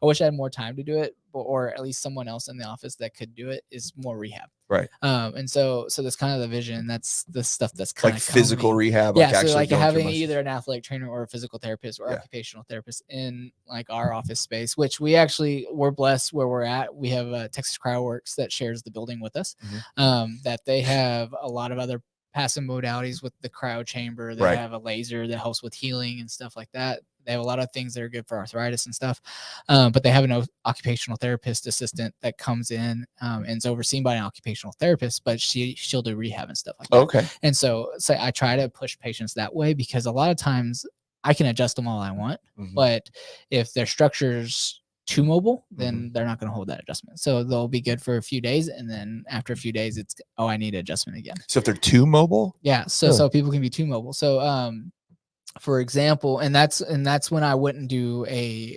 wish I had more time to do it, or at least someone else in the office that could do it, is more rehab. Right. And so that's kind of the vision. That's the stuff that's kind like of physical rehab. Yeah. So like having either an athletic trainer or a physical therapist or occupational therapist in like our office space, which we're blessed where we're at. We have Texas CryoWorks that shares the building with us. That they have a lot of other passive modalities with the cryo chamber. They have a laser that helps with healing and stuff like that. They have a lot of things that are good for arthritis and stuff. But they have an occupational therapist assistant that comes in and is overseen by an occupational therapist, but she'll do rehab and stuff like that. Okay. And so I try to push patients that way, because a lot of times I can adjust them all I want, but if their structure's too mobile, then they're not going to hold that adjustment. So they'll be good for a few days, and then after a few days, it's I need adjustment again. So if they're too mobile, so people can be too mobile. So for example, and that's when I wouldn't do a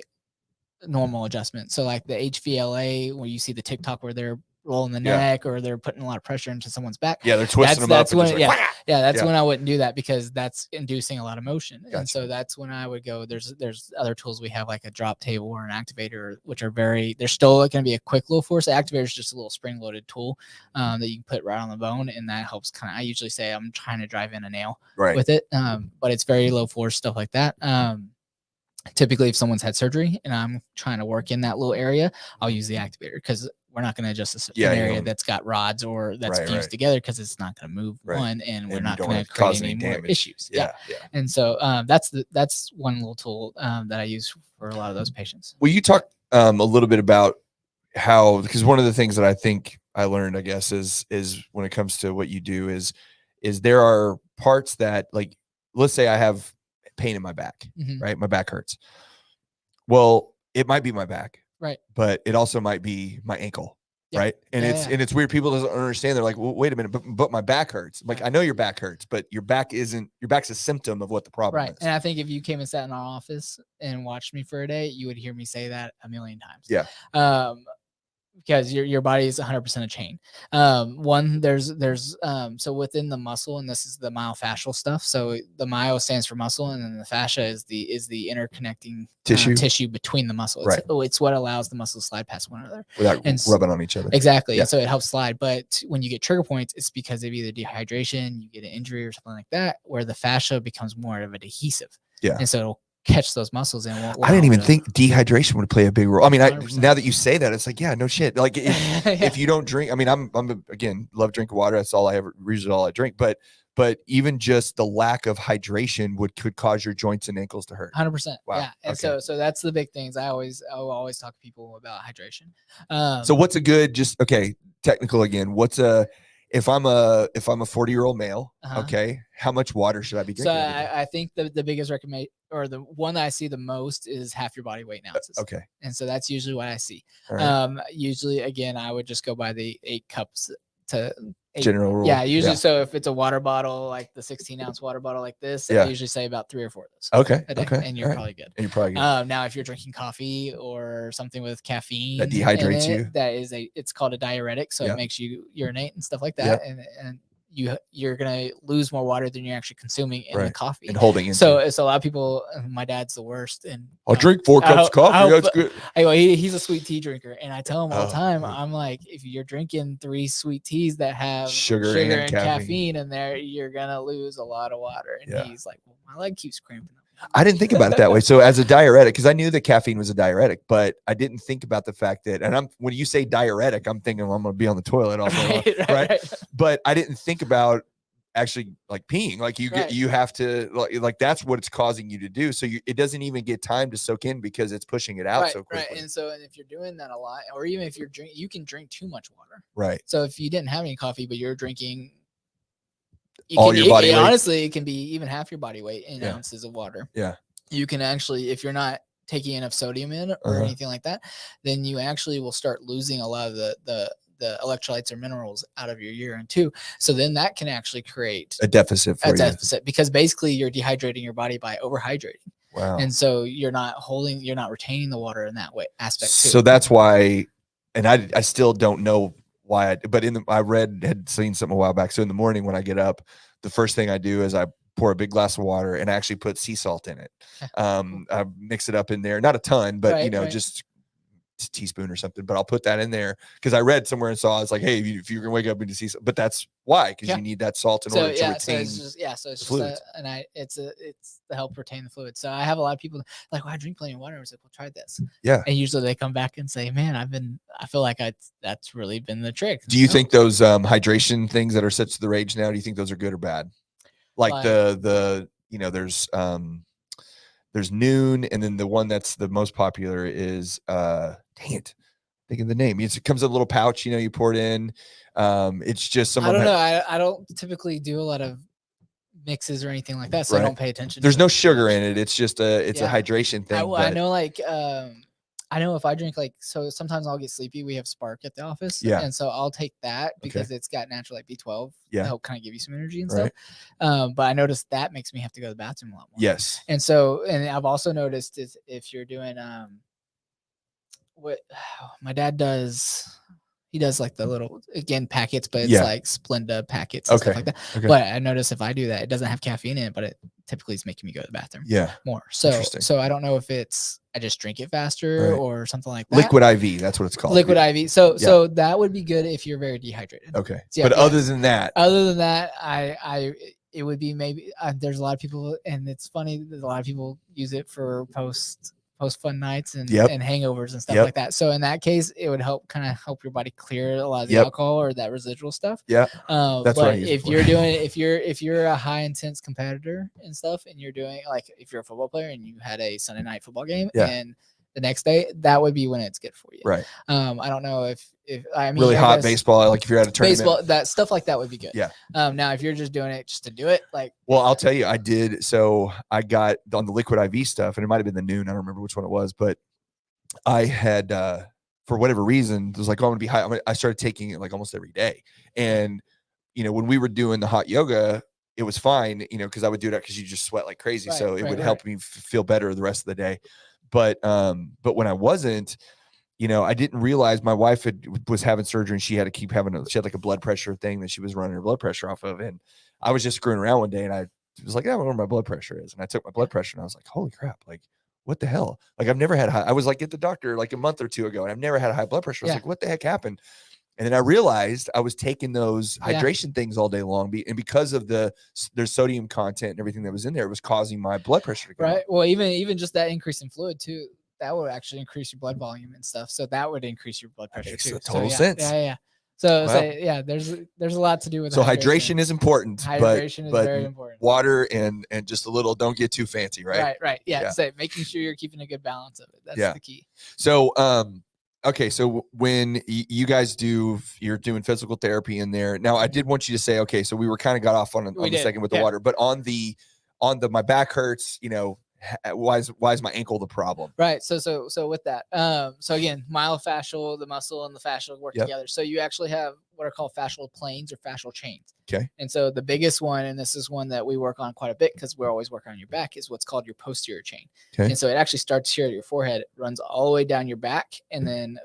normal adjustment. So like the HVLA, where you see the TikTok where they're rolling the neck or they're putting a lot of pressure into someone's back. Yeah, they're twisting them up. That's when when I wouldn't do that, because that's inducing a lot of motion. Gotcha. And so that's when I would go, there's other tools we have, like a drop table or an activator, which are they're still going to be a quick low force. The activator is just a little spring loaded tool that you can put right on the bone. And that helps I usually say I'm trying to drive in a nail with it. But it's very low force, stuff like that. Typically if someone's had surgery and I'm trying to work in that little area, I'll use the activator, because we're not going to adjust an area that's got rods or that's fused together, because it's not going to move one, and we're not going to create any more issues. Yeah. And so that's one little tool that I use for a lot of those patients. Will you talk a little bit about how, because one of the things that I think I learned, I guess, is when it comes to what you do is there are parts that, like, let's say I have pain in my back, right? My back hurts. Well, it might be my back. Right. But it also might be my ankle. Right. And it's weird. People don't understand. They're like, well, wait a minute, but my back hurts. I'm like, I know your back hurts, but your back's a symptom of what the problem is. And I think if you came and sat in our office and watched me for a day, you would hear me say that a million times. Yeah. Because your body is 100% a chain. So within the muscle, and this is the myofascial stuff. So the myo stands for muscle, and then the fascia is the interconnecting tissue between the muscles. It's what allows the muscles to slide past one another without rubbing on each other. Exactly. Yeah. And so it helps slide. But when you get trigger points, it's because of either dehydration, you get an injury or something like that, where the fascia becomes more of an adhesive. Yeah. And so it'll catch those muscles and I didn't even think dehydration would play a big role. I mean, now that you say that, it's like, yeah, no shit. Like if you don't drink, I mean, I'm again, love drinking water. That's all usually all I drink. But even just the lack of hydration could cause your joints and ankles to hurt. 100%. Wow. Yeah. And so that's the big things. I always talk to people about hydration. So what's a good, technical again, if I'm a 40-year-old male, how much water should I be drinking? So I think the biggest recommend, or the one that I see the most, is half your body weight in ounces. Okay. And so that's usually what I see. Right. Usually, again, I would just go by the 8 cups to 8. General rule. Yeah. Usually. Yeah. So if it's a water bottle, like the 16-ounce water bottle like this, I usually say about 3 or 4 of those. Okay. Okay. And you're probably good. Now, if you're drinking coffee or something with caffeine that dehydrates you, it's called a diuretic. So it makes you urinate and stuff like that. And you're gonna lose more water than you're actually consuming in the coffee and holding into. So it's a lot of people. My dad's the worst, and I'll drink 4 cups of coffee. That's good. He's a sweet tea drinker, and I tell him all the time, I'm like, if you're drinking 3 sweet teas that have sugar and caffeine in there, you're gonna lose a lot of water. And he's like, well, my leg keeps cramping up. I didn't think about it that way. So as a diuretic, because I knew that caffeine was a diuretic, but I didn't think about the fact that, and when you say diuretic, I'm thinking, well, I'm going to be on the toilet all day long, right? But I didn't think about actually like peeing. Like you have to like that's what it's causing you to do. So it doesn't even get time to soak in because it's pushing it out so quickly. Right. And if you're doing that a lot, or even if you can drink too much water. Right. So if you didn't have any coffee, but you're drinking your body weight. Honestly, it can be even half your body weight in ounces of water. Yeah. You can actually, if you're not taking enough sodium in or anything like that, then you actually will start losing a lot of the electrolytes or minerals out of your urine too. So then that can actually create a deficit because basically you're dehydrating your body by overhydrating. Wow. And so you're not retaining the water in that way aspect too. So that's why, and I still don't know why, but had seen something a while back. So in the morning when I get up, the first thing I do is I pour a big glass of water and I actually put sea salt in it. I mix it up in there, not a ton, but just a teaspoon or something, but I'll put that in there because I read somewhere and saw it's like, hey, if you're gonna wake up and see, but that's why, because you need that salt in order to retain. It's to help retain the fluid. So I have a lot of people like, well, I drink plenty of water. I was like, well, try this. Yeah. And usually they come back and say, man, I feel like that's really been the trick. Do you think those hydration things that are set to the rage now, do you think those are good or bad? Like there's Noon, and then the one that's the most popular is dang it, thinking the name. It comes in a little pouch, you pour it in. It's just I don't know. I don't typically do a lot of mixes or anything like that, so I don't pay attention. There's no sugar in it. It's just a hydration thing. I know I know if I drink so sometimes I'll get sleepy. We have Spark at the office. Yeah. And so I'll take that because it's got natural B12 to help kind of give you some energy and stuff. But I noticed that makes me have to go to the bathroom a lot more. Yes. And so, and I've also noticed is if you're doing, what my dad does, he does like the little, again, packets, but it's like Splenda packets and stuff like that. Okay. But I notice if I do that, it doesn't have caffeine in it, but it typically is making me go to the bathroom more. So I don't know if I just drink it faster or something like that. Liquid IV, that's what it's called. Liquid IV. So that would be good if you're very dehydrated. Okay. So but other than that, it would be maybe, there's a lot of people, and it's funny, there's a lot of people use it for post fun nights and hangovers and stuff like that. So in that case, it would help your body clear a lot of the alcohol or that residual stuff. Yeah. That's but if you're a high intense competitor and stuff, and you're doing if you're a football player and you had a Sunday night football game and the next day, that would be when it's good for you. Right. I don't know if really hot baseball, like if you're at a tournament, baseball, that stuff like that would be good. Yeah. Now if you're just doing it just to do it, well, I'll tell you, I did. So I got on the Liquid IV stuff, and it might've been the Noon. I don't remember which one it was, but I had, for whatever reason, it was like, oh, I'm gonna be high. I started taking it like almost every day. And, when we were doing the hot yoga, it was fine, because I would do that because you just sweat like crazy. Right, so it would help me feel better the rest of the day. But when I wasn't, I didn't realize my wife was having surgery and she had to keep she had like a blood pressure thing that she was running her blood pressure off of. And I was just screwing around one day and I was like, I don't know where my blood pressure is. And I took my blood pressure and I was like, holy crap. Like, what the hell? Like, I've never had I was like at the doctor like a month or two ago and I've never had a high blood pressure. I was like, what the heck happened? And then I realized I was taking those hydration things all day long. And because of their sodium content and everything that was in there, it was causing my blood pressure to go up. Well, even just that increase in fluid too, that would actually increase your blood volume and stuff. So that would increase your blood pressure too. Total sense. Yeah. So, there's a lot to do with hydration is important. Hydration is very important. Water and just a little, don't get too fancy, right? Right. Yeah. So making sure you're keeping a good balance of it. That's the key. So, okay. So when you guys you're doing physical therapy in there. Now I did want you to say, okay, so we were kind of got off on the second with the water, but on the my back hurts, why is my ankle the problem? Right. So with that, so again, myofascial, the muscle and the fascia work together. So you actually have what are called fascial planes or fascial chains. Okay. And so the biggest one, and this is one that we work on quite a bit because we're always working on your back, is what's called your posterior chain. Okay. And so it actually starts here at your forehead, runs all the way down your back, and then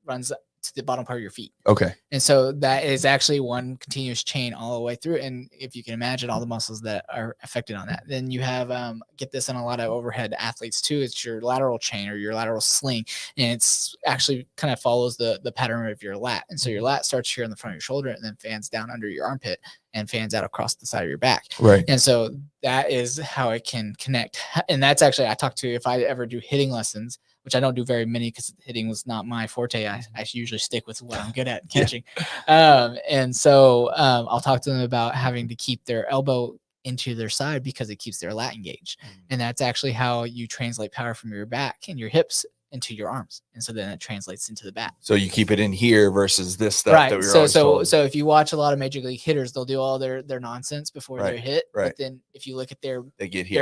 runs to the bottom part of your feet. Okay. And so that is actually one continuous chain all the way through. And if you can imagine all the muscles that are affected on that, then you have, get this in a lot of overhead athletes too. It's your lateral chain or your lateral sling. And it's actually kind of follows the pattern of your lat. And so your lat starts here in the front of your shoulder and then fans down under your armpit and fans out across the side of your back. Right. And so that is how it can connect. And that's actually, I talk to, if I ever do hitting lessons, which I don't do very many because hitting was not my forte. I usually stick with what I'm good at, catching. And so I'll talk to them about having to keep their elbow into their side because it keeps their lat engaged. And that's actually how you translate power from your back and your hips into your arms. And so then it translates into the back. So you keep it in here versus this stuff. Right. That we were So if you watch a lot of major league hitters, they'll do all their nonsense before they're hit. Right. But then if you look at their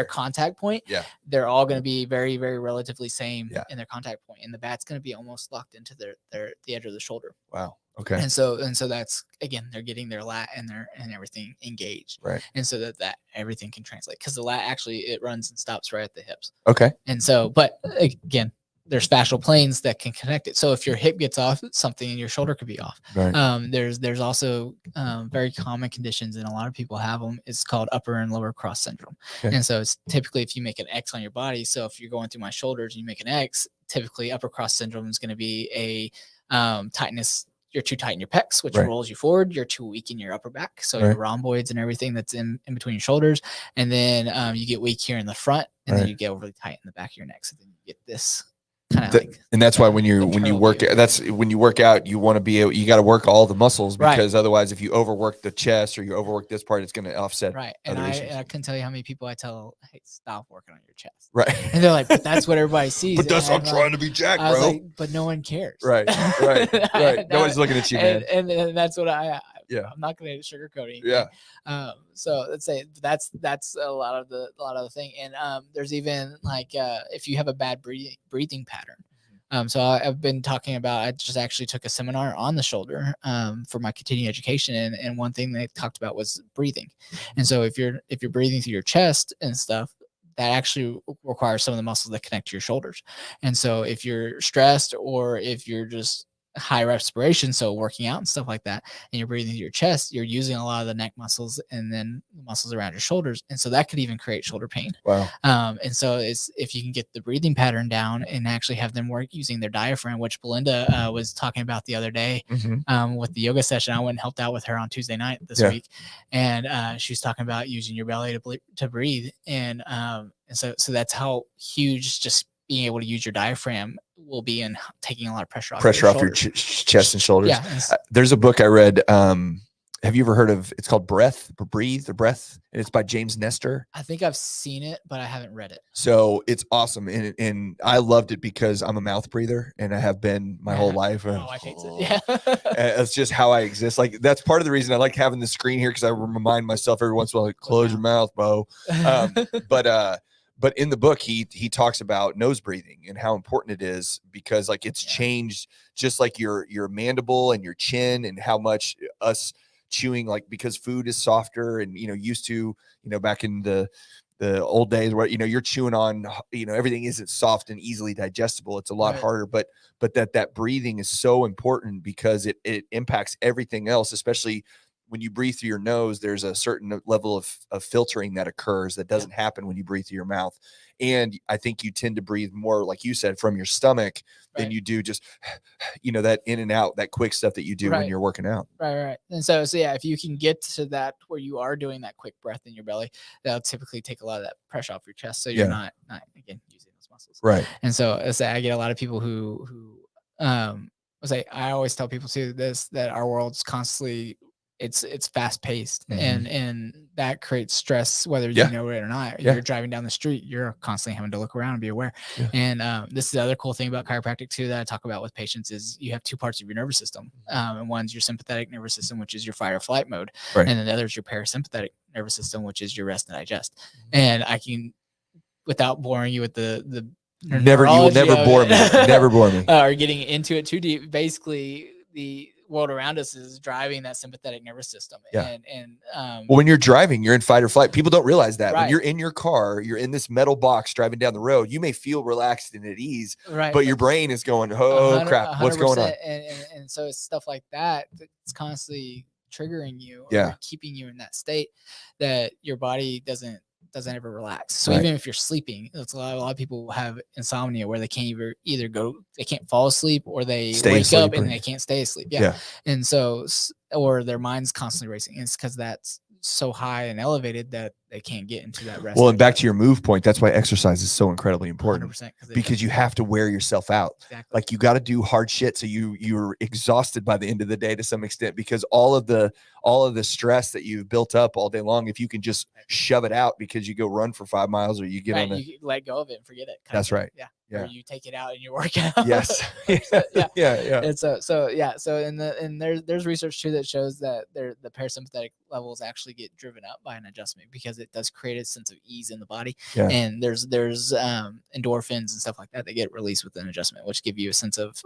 contact point, they're all going to be very, very relatively same in their contact point. And the bat's going to be almost locked into the edge of the shoulder. Wow. Okay. And so that's, again, they're getting their lat and everything engaged. Right. And so that everything can translate, because the lat actually, it runs and stops right at the hips. Okay. And so, but again, there's fascial planes that can connect it. So if your hip gets off, something in your shoulder could be off. Right. There's also very common conditions, and a lot of people have them. It's called upper and lower cross syndrome. Okay. And so it's typically if you make an X on your body. So if you're going through my shoulders and you make an X, typically upper cross syndrome is going to be a tightness. You're too tight in your pecs, which rolls you forward. You're too weak in your upper back. So your rhomboids and everything that's in between your shoulders. And then you get weak here in the front, and then you get overly tight in the back of your neck. So then you get this. And that's why when you work out, you want to be able, you got to work all the muscles, because otherwise if you overwork the chest or you overwork this part, it's going to offset. Right. And I couldn't tell you how many people I tell, hey, stop working on your chest. Right. And they're like, but that's what everybody sees. But that's I'm trying to be jacked, bro. Like, but no one cares. Right. Nobody's looking at you, man. And that's what I'm not going to sugarcoat anything. Yeah. So let's say that's a lot of the thing. And there's even like if you have a bad breathing pattern. So I've been talking about, I just actually took a seminar on the shoulder for my continuing education. And one thing they talked about was breathing. And so if you're breathing through your chest and stuff, that actually requires some of the muscles that connect to your shoulders. And so if you're stressed, or if you're just high respiration, so working out and stuff like that, and you're breathing through your chest, you're using a lot of the neck muscles and then the muscles around your shoulders, and so that could even create shoulder pain. Wow. And so it's, if you can get the breathing pattern down and actually have them work using their diaphragm, which Belinda was talking about the other day with the yoga session. I went and helped out with her on Tuesday night this week, and she was talking about using your belly to breathe, and so that's how huge just being able to use your diaphragm will be in taking a lot of pressure off your chest and shoulders. Yeah. There's a book I read. Have you ever heard of, it's called Breathe, and it's by James Nestor. I think I've seen it, but I haven't read it. So it's awesome. And I loved it because I'm a mouth breather, and I have been my whole life. Oh, I hate it. Yeah. It's just how I exist. Like, that's part of the reason I like having the screen here, because I remind myself every once in a while, like, close your mouth, Bo. But in the book, he talks about nose breathing and how important it is, because like it's changed, just like your mandible and your chin, and how much us chewing, like, because food is softer, and used to, back in the old days where you're chewing on, everything isn't soft and easily digestible. It's a lot harder, but that breathing is so important, because it impacts everything else, especially when you breathe through your nose. There's a certain level of filtering that occurs that doesn't happen when you breathe through your mouth. And I think you tend to breathe more, like you said, from your stomach than you do just, that in and out, that quick stuff that you do when you're working out. Right. And so yeah, if you can get to that where you are doing that quick breath in your belly, that'll typically take a lot of that pressure off your chest. So you're not again using those muscles. Right. And so I get a lot of people who I always tell people too that our world's constantly, it's fast paced, and that creates stress, whether you know it or not. You're driving down the street, you're constantly having to look around and be aware. And this is the other cool thing about chiropractic too, that I talk about with patients, is you have two parts of your nervous system. And one's your sympathetic nervous system, which is your fight or flight mode. And then the other is your parasympathetic nervous system, which is your rest and digest. And I can, without boring you with the you will never bore me. Never bore me. Or getting into it too deep. Basically, world around us is driving that sympathetic nervous system. Yeah. And well, when you're driving, you're in fight or flight. People don't realize that when Right. you're in your car, you're in this metal box driving down the road, you may feel relaxed and at ease, right, but your brain is going, oh crap, what's going on? And so it's stuff like that that's constantly triggering you, or Yeah. keeping you in that state that your body doesn't ever relax. So Right. even if you're sleeping, it's a lot of people have insomnia where they can't they can't fall asleep, or they wake up and they can't stay asleep. Yeah. And so, or their mind's constantly racing. And it's because that's so high and elevated that they can't get into that rest. Well, and back to your move point, that's why exercise is so incredibly important, 100%, because you have to wear yourself out. Exactly. Like you got to do hard shit. So you're exhausted by the end of the day to some extent, because all of the stress that you've built up all day long, if you can just shove it out because you go run for 5 miles, or you get on you let go of it and forget it. That's right. Yeah. Yeah. Or you take it out in your workout. Yes. Yeah. And so there's research too that shows that the parasympathetic levels actually get driven up by an adjustment, because it does create a sense of ease in the body. Yeah. And there's endorphins and stuff like that get released with an adjustment, which give you a sense of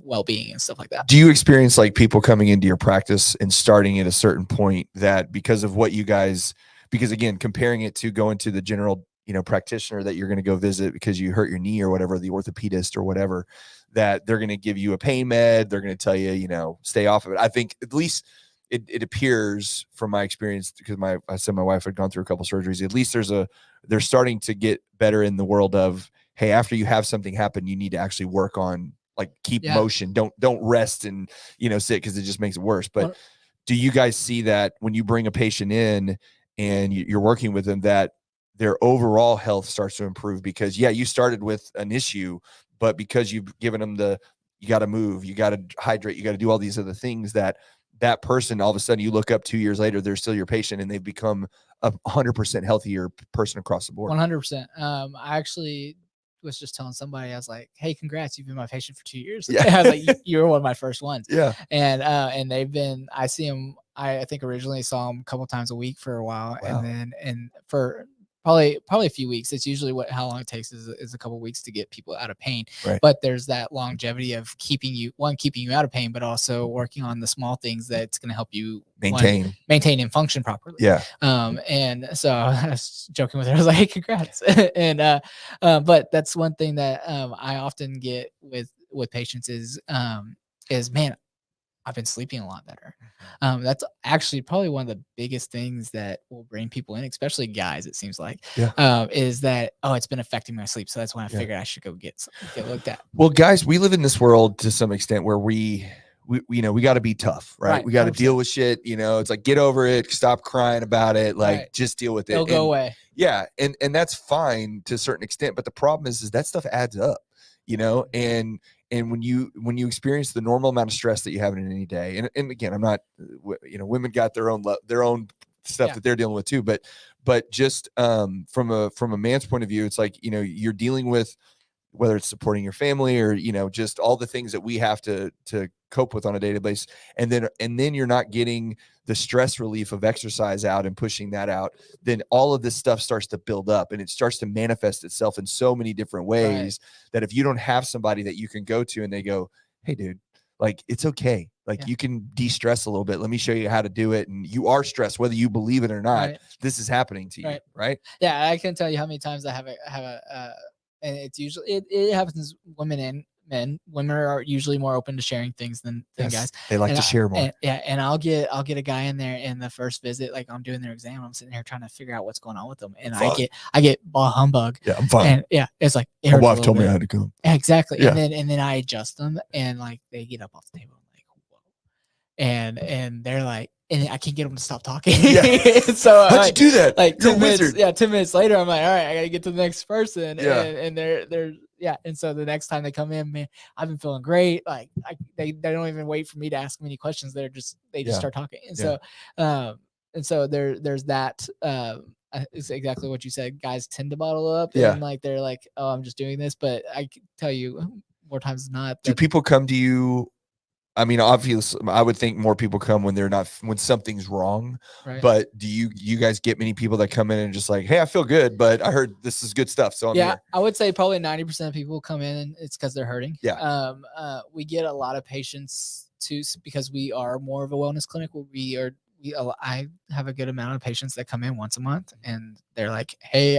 well-being and stuff like that. Do you experience like people coming into your practice and starting at a certain point that because of what you guys, because again, comparing it to going to the general practitioner that you're going to go visit because you hurt your knee or whatever, the orthopedist or whatever, that they're going to give you a pain med, they're going to tell you, stay off of it. I think at least it appears from my experience, because I said my wife had gone through a couple surgeries, at least they're starting to get better in the world of, hey, after you have something happen, you need to actually work on, like, keep motion. Don't rest and, sit, because it just makes it worse. But do you guys see that when you bring a patient in and you're working with them, that their overall health starts to improve? Because you started with an issue, but because you've given them you got to move, you got to hydrate, you got to do all these other things, that person, all of a sudden you look up 2 years later, they're still your patient and they've become a 100% healthier person across the board. 100%. I actually was just telling somebody, I was like, hey, congrats, you've been my patient for 2 years. Yeah. I was like, you're one of my first ones. Yeah. And they've been, I see them, I think originally saw them a couple times a week for a while. Wow. And for probably a few weeks. It's usually how long it takes is a couple of weeks to get people out of pain. Right. But there's that longevity of keeping you out of pain, but also working on the small things that's going to help you maintain and function properly. Yeah. And so I was joking with her. I was like, hey, congrats. And but that's one thing that I often get with patients is man, I've been sleeping a lot better. That's actually probably one of the biggest things that will bring people in, especially guys, it seems like, is that, it's been affecting my sleep. So that's when I figured I should go get looked at. Well, guys, we live in this world to some extent where we got to be tough, right? We got to deal with shit. It's like, get over it, stop crying about it, like just deal with it. It'll go away. Yeah. And that's fine to a certain extent. But the problem is that stuff adds up, and when you experience the normal amount of stress that you have in any day, and again, I'm not, women got their own stuff that they're dealing with too, but just from a man's point of view, it's like, you're dealing with, whether it's supporting your family or, just all the things that we have to cope with on a daily basis. And then you're not getting the stress relief of exercise out and pushing that out. Then all of this stuff starts to build up, and it starts to manifest itself in so many different ways that if you don't have somebody that you can go to and they go, hey dude, like, it's okay. Like you can de-stress a little bit. Let me show you how to do it. And you are stressed, whether you believe it or not, this is happening to you. Right. Yeah. I can tell you how many times I have and it's usually, it happens women and men. Women are usually more open to sharing things than guys. They like to share more. And I'll get a guy in there in the first visit, like I'm doing their exam, I'm sitting here trying to figure out what's going on with them, and I get bah humbug. Yeah, I'm fine. And it's like, my wife told me I had to come. Exactly. Yeah. And then I adjust them, and like they get up off the table. I'm like, whoa. And they're like, and I can't get them to stop talking. Yeah. So how'd you do that? Like You're 10 minutes, wizard. 10 minutes later, I'm like, all right, I gotta get to the next person. Yeah. And they're and so the next time they come in, man, I've been feeling great. Like they don't even wait for me to ask them any questions. They just start talking. And so there's that. It's exactly what you said. Guys tend to bottle up, and like they're like, oh, I'm just doing this. But I can tell you more times than not. Do people come to you? I mean, obviously, I would think more people come when something's wrong. Right. But do you guys get many people that come in and just like, hey, I feel good, but I heard this is good stuff, so I'm here. I would say probably 90% of people come in and it's because they're hurting. Yeah. We get a lot of patients to, because we are more of a wellness clinic where I have a good amount of patients that come in once a month and they're like, hey,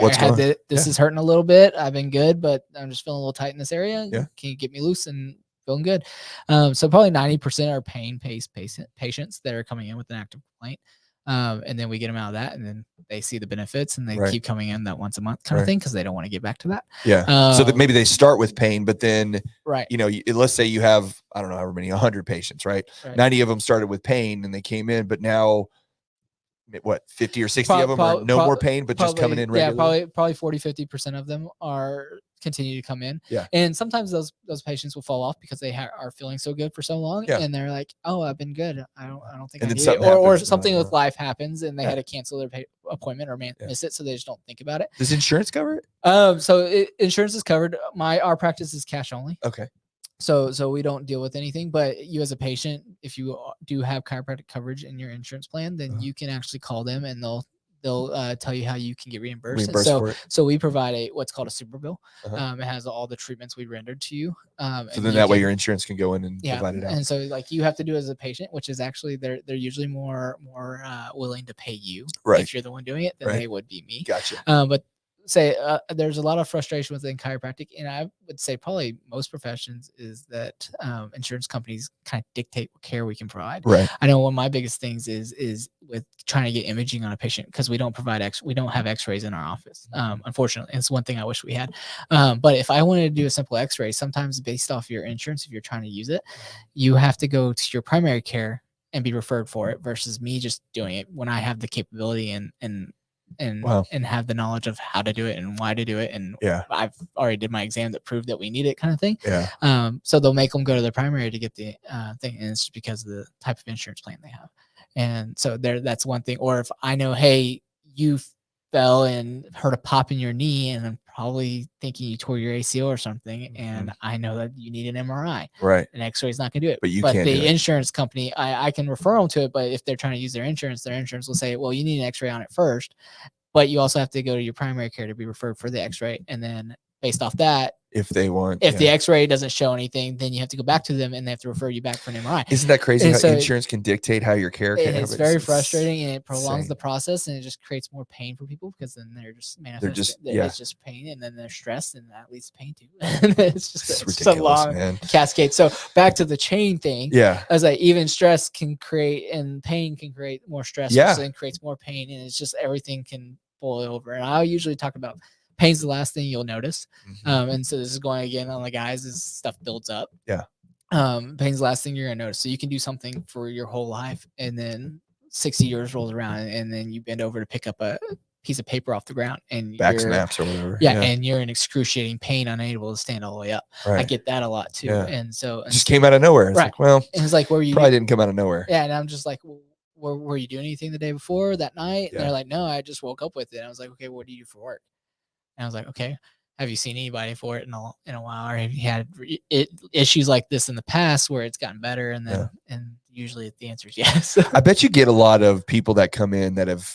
this is hurting a little bit. I've been good, but I'm just feeling a little tight in this area. Yeah. Can you get me loose and feeling good? So probably 90% are pain-based patients that are coming in with an active complaint. And then we get them out of that, and then they see the benefits, and they keep coming in that once a month kind of thing, because they don't want to get back to that. Yeah. So that maybe they start with pain, but then, you know, let's say you have, I don't know, however many, 100 patients, right? 90 of them started with pain and they came in, but now what, 50 or 60 of them are no more pain, but just coming in regularly? Yeah, probably 40-50% of them are continue to come in. Yeah. And sometimes those patients will fall off because they are feeling so good for so long, and they're like, oh, I've been good. I don't think I need it. Or something with life happens and they had to cancel their appointment or miss it, so they just don't think about it. Does insurance cover it? So insurance is covered. Our practice is cash only. Okay. So we don't deal with anything, but you as a patient, if you do have chiropractic coverage in your insurance plan, then you can actually call them and they'll tell you how you can get reimbursed. For it. So we provide what's called a super bill. It has all the treatments we rendered to you. So then that way your insurance can go in and provide it out. And so like you have to do as a patient, which is actually they're usually more willing to pay you if you're the one doing it than they would be me. Gotcha. But there's a lot of frustration within chiropractic, and I would say probably most professions is that insurance companies kind of dictate what care we can provide. Right. I know one of my biggest things is with trying to get imaging on a patient, because we don't have x-rays in our office. Unfortunately, it's one thing I wish we had. But if I wanted to do a simple x-ray, sometimes based off your insurance, if you're trying to use it, you have to go to your primary care and be referred for it, versus me just doing it when I have the capability and have the knowledge of how to do it and why to do it. And I've already did my exam that proved that we need it, kind of thing. Yeah. So they'll make them go to their primary to get the thing. And it's just because of the type of insurance plan they have. And so that's one thing. Or if I know, hey, you fell and heard a pop in your knee, and I'm probably thinking you tore your ACL or something, and I know that you need an MRI. Right. An X-ray is not going to do it. But the insurance company, I can refer them to it. But if they're trying to use their insurance will say, well, you need an X-ray on it first, but you also have to go to your primary care to be referred for the X-ray. And then based off that, if the X-ray doesn't show anything, then you have to go back to them and they have to refer you back for an MRI. Isn't that crazy how insurance can dictate how your care can? It's very frustrating, and it prolongs the process, and it just creates more pain for people, because then they're just it's just pain, and then they're stressed, and that leads to pain too. It's just a long cascade. So back to the chain thing. Yeah. As even stress can create, and pain can create more stress, which then creates more pain, and it's just everything can boil over. And I usually talk about pain's the last thing you'll notice. And so this is going again on the guys as stuff builds up. Yeah. Pain's the last thing you're going to notice. So you can do something for your whole life, and then 60 years rolls around, and then you bend over to pick up a piece of paper off the ground, and back snaps or whatever. Yeah. And you're in excruciating pain, unable to stand all the way up. Right. I get that a lot too. Yeah. And so it just came out of nowhere. It's like, well, and it's like, where you probably didn't come out of nowhere. Yeah. And I'm just like, well, were you doing anything the day before, that night? And they're like, no, I just woke up with it. And I was like, okay, what do you do for work? And I was like, okay, have you seen anybody for it in a while? Or have you had issues like this in the past where it's gotten better? And then, and usually the answer is yes. I bet you get a lot of people that come in that have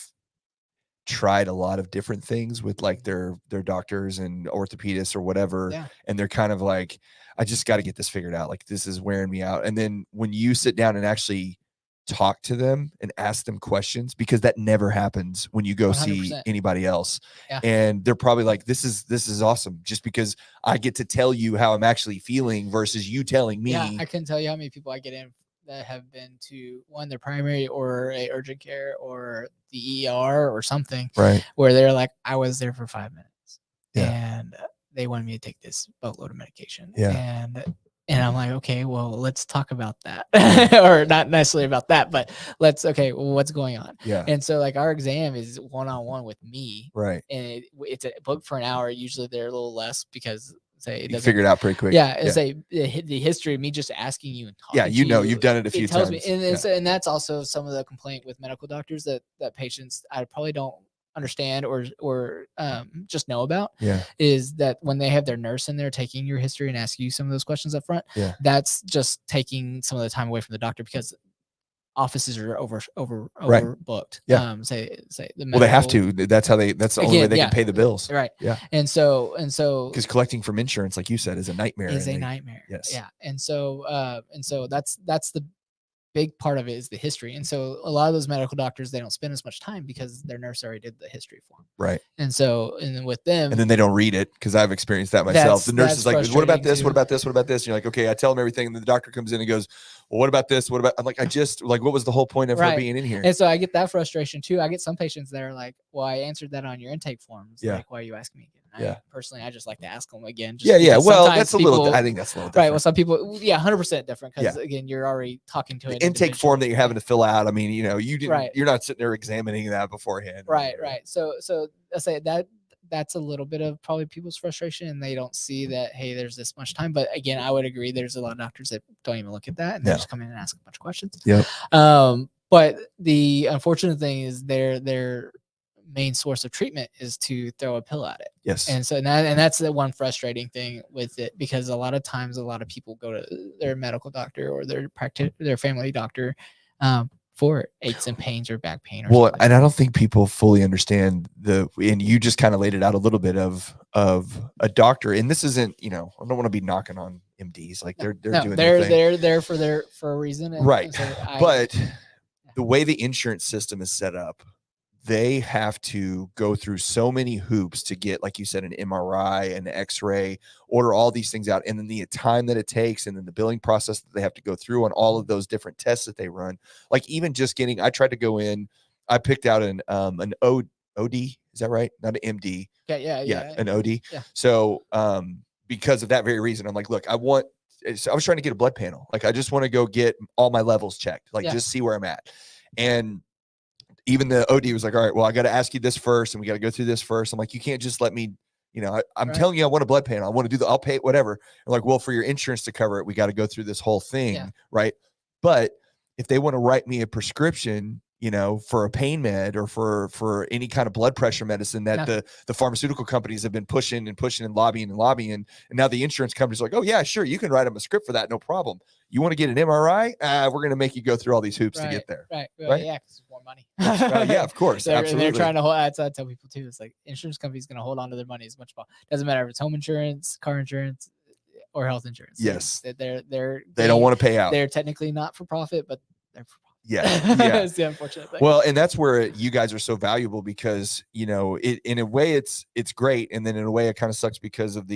tried a lot of different things with like their doctors and orthopedists or whatever. Yeah. And they're kind of like, I just got to get this figured out. Like, this is wearing me out. And then when you sit down and actually talk to them and ask them questions, because that never happens when you go 100%. See anybody else. Yeah. And they're probably like, this is awesome, just because I get to tell you how I'm actually feeling versus you telling me. Yeah, I couldn't tell you how many people I get in that have been to their primary or a urgent care or the ER or something, right, where they're like, I was there for 5 minutes and they wanted me to take this boatload of medication. And I'm like, okay, well, let's talk about that. Or not necessarily about that, but well, what's going on? Yeah. And so like our exam is one-on-one with me. Right. And it's a book for an hour. Usually they're a little less, because you figure it out pretty quick. Yeah. And the history of me just asking you and talking to you. You've done it a few times. Me, and that's also some of the complaint with medical doctors that patients, I probably don't understand or just know about, is that when they have their nurse in there taking your history and asking you some of those questions up front, that's just taking some of the time away from the doctor, because offices are overbooked. Yeah. Say the well, they have to. That's the only way they can pay the bills. Right. Yeah. And so because collecting from insurance, like you said, is a nightmare. Yes. Yeah. And so that's the big part of it is the history. And so a lot of those medical doctors, they don't spend as much time because their nurse already did the history for them. Right. And so, and then with them, and then they don't read it, because I've experienced that myself. The nurse is like, what about this? frustrating What too. about this? What about this? And you're like, okay, I tell them everything. And then the doctor comes in and goes, well, what about this? What about, I'm like, I just, like, what was the whole point of her Right. being in here? And so I get that frustration too. I get some patients that are like, well, I answered that on your intake forms. Yeah. Like, why are you asking me again? Yeah. Personally, I just like to ask them again. Yeah. Yeah. because Well, sometimes that's a little, I think that's a little different. right. Well, some people, yeah, 100% different. Because Yeah. again, you're already talking to an the intake individual. form that you're having to fill out. I mean, you know, you didn't, Right. you're not sitting there examining that beforehand. Right. Right. So I say that's a little bit of probably people's frustration, and they don't see that, hey, there's this much time. But again, I would agree, there's a lot of doctors that don't even look at that, and they just come in and ask a bunch of questions. Yep. But the unfortunate thing is their main source of treatment is to throw a pill at it. Yes. And so that's the one frustrating thing with it, because a lot of times a lot of people go to their medical doctor or their family doctor for aches and pains or back pain. Or something. And I don't think people fully understand and you just kind of laid it out a little bit of a doctor. And this isn't, you know, I don't want to be knocking on MDs. Like they're doing their thing. They're there for a reason. Right. But the way the insurance system is set up, they have to go through so many hoops to get, like you said, an MRI, an X-ray, order all these things out, and then the time that it takes, and then the billing process that they have to go through on all of those different tests that they run. Like even just getting, I tried to go in, I picked out an OD, is that right? Not an MD. Yeah, an OD. Yeah. So because of that very reason, I'm like, look, I was trying to get a blood panel. Like I just want to go get all my levels checked, like just see where I'm at. And even the OD was like, all right, well, I got to ask you this first, and we got to go through this first. I'm like, you can't just let me, you know, I'm telling you, I want a blood panel. I want to do I'll pay it, whatever. I'm like, well, for your insurance to cover it, we got to go through this whole thing. Right. But if they want to write me a prescription, you know, for a pain med or for any kind of blood pressure medicine that the pharmaceutical companies have been pushing and lobbying, and now the insurance company's like, oh yeah, sure, you can write them a script for that, no problem. You want to get an MRI? We're going to make you go through all these hoops to get there. Right. Yeah, because it's more money. Yeah, of course. Absolutely. They're trying to hold, that's what I tell people too. It's like insurance companies going to hold on to their money as much as possible. Doesn't matter if it's home insurance, car insurance, or health insurance. Yes. They don't want to pay out. They're technically not for profit, but they're for profit. Yeah. It's the unfortunate thing. Well, and that's where you guys are so valuable, because, you know, in a way it's great. And then in a way it kind of sucks because of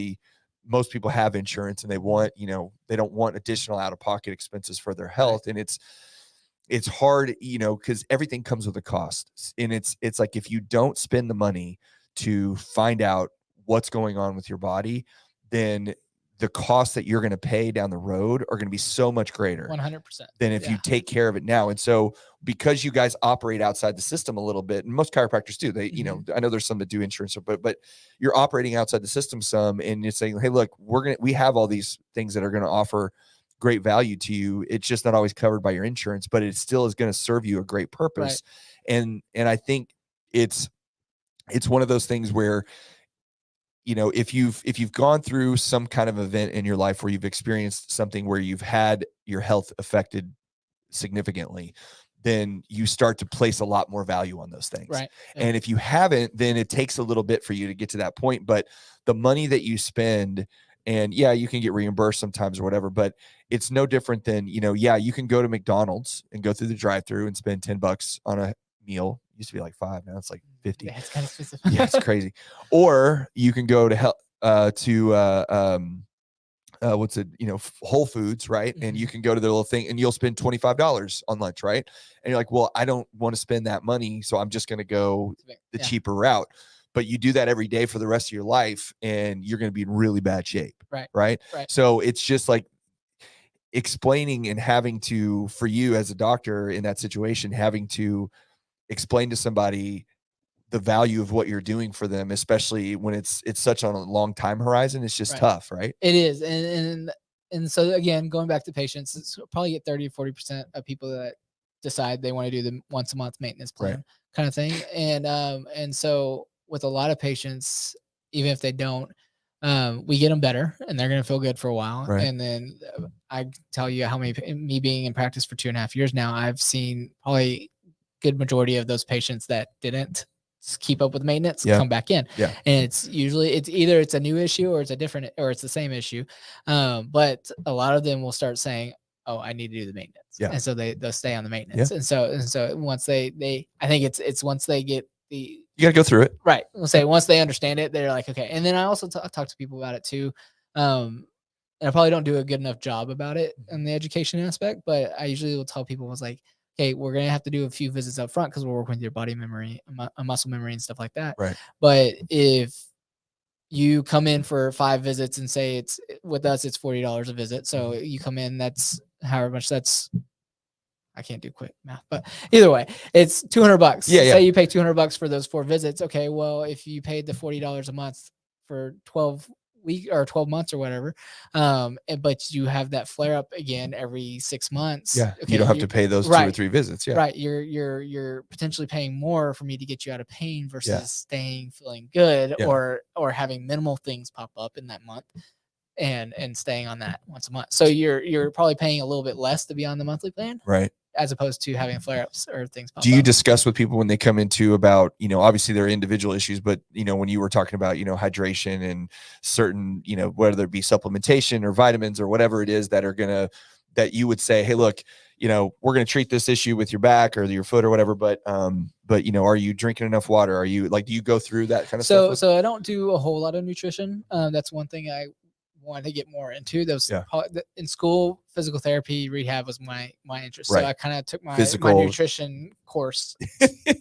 most people have insurance and they want, you know, they don't want additional out-of-pocket expenses for their health. And it's hard, you know, because everything comes with a cost. And it's like, if you don't spend the money to find out what's going on with your body, then the costs that you're going to pay down the road are going to be so much greater 100% than if you take care of it now. And so because you guys operate outside the system a little bit, and most chiropractors do, they, you know, I know there's some that do insurance, but you're operating outside the system some, and you're saying, hey, look, we have all these things that are going to offer great value to you. It's just not always covered by your insurance, but it still is going to serve you a great purpose. Right. And I think it's one of those things where, you know, if you've gone through some kind of event in your life where you've experienced something where you've had your health affected significantly, then you start to place a lot more value on those things. Right. And if you haven't, then it takes a little bit for you to get to that point. But the money that you spend, and yeah, you can get reimbursed sometimes or whatever, but it's no different than, you know, yeah, you can go to McDonald's and go through the drive-through and spend $10 on a meal. Used to be like $5, now it's like $50. Yeah, it's kind of specific. Yeah, it's crazy. Or you can go to what's it, you know, Whole Foods, right? And you can go to their little thing and you'll spend $25 on lunch, right? And you're like, well, I don't want to spend that money, so I'm just going to go the cheaper route. But you do that every day for the rest of your life, and you're going to be in really bad shape. Right. So it's just like explaining and having to, for you as a doctor in that situation, having to explain to somebody the value of what you're doing for them, especially when it's such on a long time horizon. It's just tough, right? It is. And so again, going back to patients, it's probably get 30 to 40% of people that decide they want to do the once a month maintenance plan kind of thing. And so with a lot of patients, even if they don't, we get them better and they're going to feel good for a while. And then I tell you how many, me being in practice for 2.5 years now, I've seen probably good majority of those patients that didn't keep up with maintenance come back in. And it's usually either it's a new issue or it's a different, or it's the same issue. But a lot of them will start saying, oh, I need to do the maintenance. Yeah. And so they'll stay on the maintenance. And so once they I think it's once they get you got to go through it. Right. We'll say once they understand it, they're like, okay. And then I also talk to people about it too. And I probably don't do a good enough job about it in the education aspect, but I usually will tell people, was like, okay, we're going to have to do a few visits up front because we're working with your body memory, muscle memory and stuff like that. Right. But if you come in for 5 visits and say it's with us, it's $40 a visit. So you come in, that's however much that's, I can't do quick math, but either way, it's $200. Yeah. Say you pay $200 for those 4 visits. Okay. Well, if you paid the $40 a month for 12 weeks or 12 months or whatever, but you have that flare up again every 6 months. Yeah. Okay, you don't have to pay those 2 or 3 visits. Yeah. Right. You're potentially paying more for me to get you out of pain versus staying feeling good or having minimal things pop up in that month. And staying on that once a month. So you're probably paying a little bit less to be on the monthly plan. Right. As opposed to having flare-ups or things pop up. Do you discuss with people when they come into about, obviously there are individual issues, but, when you were talking about, hydration and certain, whether it be supplementation or vitamins or whatever it is that that you would say, hey, look, we're going to treat this issue with your back or your foot or whatever, but are you drinking enough water? Are you do you go through that kind of stuff? So I don't do a whole lot of nutrition. That's one thing I wanted to get more into. Those in school, physical therapy rehab was my interest. Right. So I kind of took my nutrition course,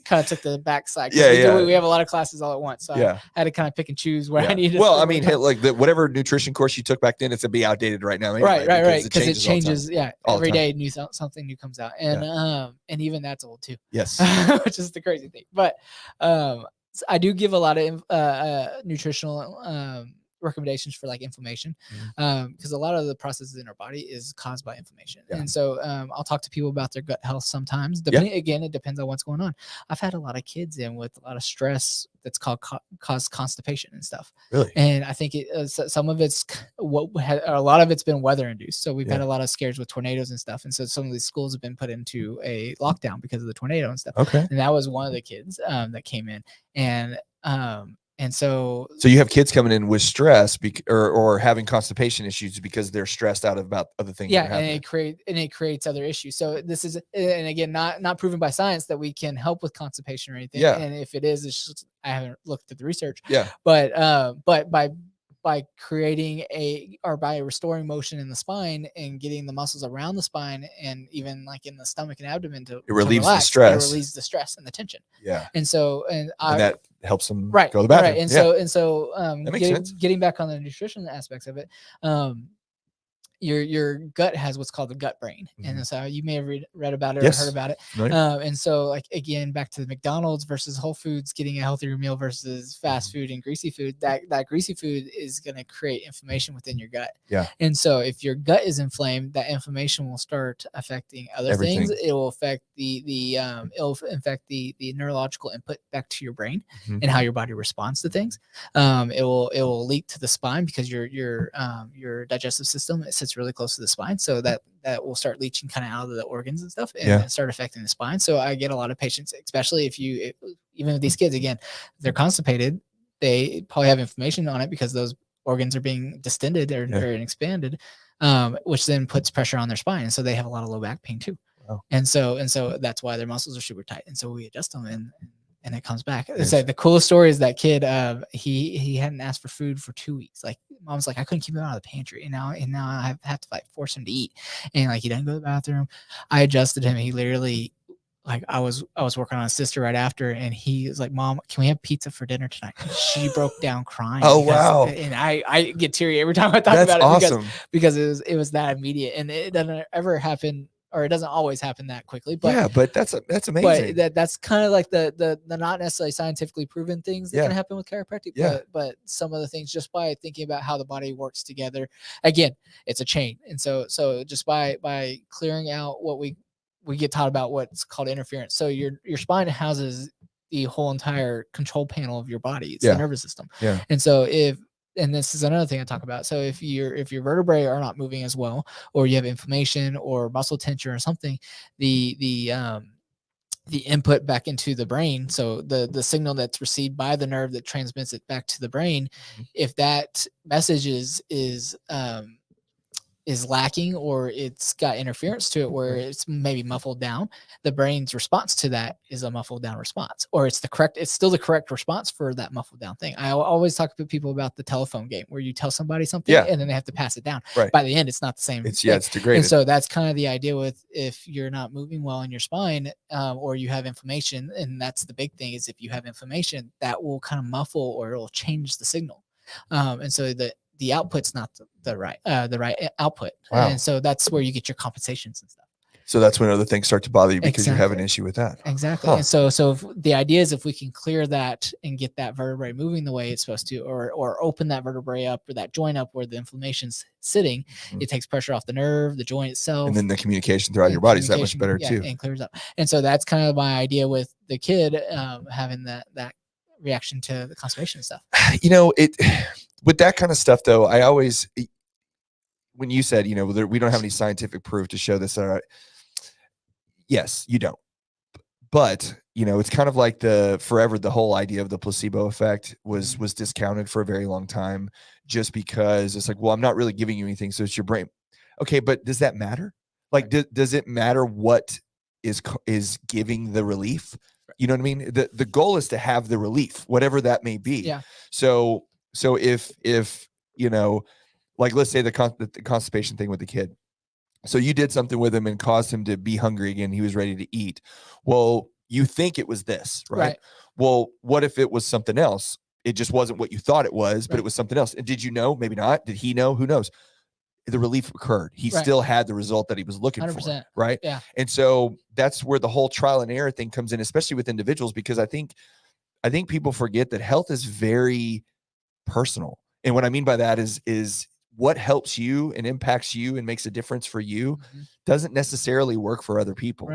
kind of took the backside. We have a lot of classes all at once. So I had to kind of pick and choose where I needed. Well, I mean, whatever nutrition course you took back then, it's to be outdated right now. Anyway, right. Because it changes. Every day something new comes out. And even that's old too. Yes. Which is the crazy thing. But I do give a lot of nutritional recommendations for like inflammation, because a lot of the processes in our body is caused by inflammation. And so I'll talk to people about their gut health sometimes. Again, it depends on what's going on. I've had a lot of kids in with a lot of stress that's caused constipation and stuff. Really? And I think some of it's a lot of it's been weather induced. So we've had a lot of scares with tornadoes and stuff. And so some of these schools have been put into a lockdown because of the tornado and stuff. Okay. And that was one of the kids that came in. And so you have kids coming in with stress or having constipation issues because they're stressed out about other things. Yeah, and it creates other issues. So this is, and again, not proven by science that we can help with constipation or anything. Yeah. And if it is, it's just, I haven't looked at the research. Yeah. But by creating by restoring motion in the spine and getting the muscles around the spine and even like in the stomach and abdomen to relieves relax, the stress. it relieves the stress and the tension. Yeah. And so, and that helps them go to the bathroom. Right. And so, that makes sense. Getting back on the nutrition aspects of it, your gut has what's called the gut brain. And so you may have read about it or heard about it. Right. And so like, again, back to the McDonald's versus Whole Foods, getting a healthier meal versus fast food and greasy food, that greasy food is going to create inflammation within your gut. Yeah. And so if your gut is inflamed, that inflammation will start affecting other things. It will affect it'll affect the neurological input back to your brain and how your body responds to things. It will leak to the spine because your digestive system, it sits really close to the spine, so that will start leaching kind of out of the organs and stuff and start affecting the spine. So I get a lot of patients, especially even with these kids, again, they're constipated, they probably have inflammation on it because those organs are being distended or expanded, which then puts pressure on their spine, and so they have a lot of low back pain too. Wow. And so that's why their muscles are super tight, and so we adjust them and it comes back. It's like the coolest story is that kid, he hadn't asked for food for 2 weeks. Like mom's like, I couldn't keep him out of the pantry. And now I have to like force him to eat. And like, he doesn't go to the bathroom. I adjusted him. He literally, like I was working on his sister right after, and he was like, Mom, can we have pizza for dinner tonight? And she broke down crying. Oh, wow. And I get teary every time I talk about it. Awesome. Because it was that immediate, and it doesn't ever happen, or it doesn't always happen that quickly. But but that's amazing. But that's kind of like the not necessarily scientifically proven things that can happen with chiropractic. But some of the things, just by thinking about how the body works together, again, it's a chain. And so just by clearing out what we get taught about what's called interference. So your spine houses the whole entire control panel of your body. It's the nervous system. Yeah. And so and this is another thing I talk about. So if your vertebrae are not moving as well, or you have inflammation or muscle tension or something, the input back into the brain, so the signal that's received by the nerve that transmits it back to the brain, if that message is is lacking, or it's got interference to it where it's maybe muffled down, the brain's response to that is a muffled down response, or it's still the correct response for that muffled down thing. I always talk to people about the telephone game where you tell somebody something and then they have to pass it down. Right. By the end, it's not the same. It's degraded. And so that's kind of the idea with, if you're not moving well in your spine, or you have inflammation, and that's the big thing, is if you have inflammation, that will kind of muffle, or it'll change the signal. And so the output's not the right output. Wow. And so that's where you get your compensations and stuff. So that's when other things start to bother you, because you have an issue with that. Exactly. And so the idea is, if we can clear that and get that vertebrae moving the way it's supposed to, or open that vertebrae up, or that joint up where the inflammation's sitting, it takes pressure off the nerve, the joint itself. And then the communication throughout your body is that much better too. And clears up. And so that's kind of my idea with the kid, having that reaction to the constipation and stuff. With that kind of stuff though, I always, when you said, we don't have any scientific proof to show this, yes, you don't. But, it's kind of like the whole idea of the placebo effect was discounted for a very long time, just because it's like, well, I'm not really giving you anything, so it's your brain. Okay, but does that matter? Like, does it matter what is giving the relief? You know what I mean? The goal is to have the relief, whatever that may be. Yeah. So if like, let's say the constipation thing with the kid. So you did something with him and caused him to be hungry again. He was ready to eat. Well, you think it was this, right? Well, what if it was something else? It just wasn't what you thought it was, but it was something else. And did you know? Maybe not. Did he know? Who knows? The relief occurred. He still had the result that he was looking 100%. for, right? Yeah. And so that's where the whole trial and error thing comes in, especially with individuals, because I think people forget that health is very personal. And what I mean by that is what helps you and impacts you and makes a difference for you doesn't necessarily work for other people,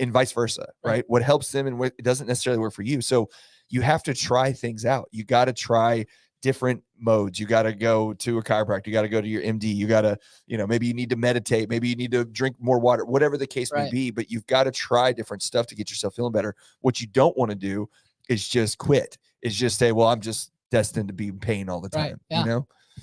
and vice versa, right? What helps them and what doesn't necessarily work for you. So you have to try things out. You got to try different modes. You got to go to a chiropractor. You got to go to your MD. You got to, maybe you need to meditate. Maybe you need to drink more water, whatever the case may be, but you've got to try different stuff to get yourself feeling better. What you don't want to do is just quit. Is just say, well, I'm just destined to be in pain all the time,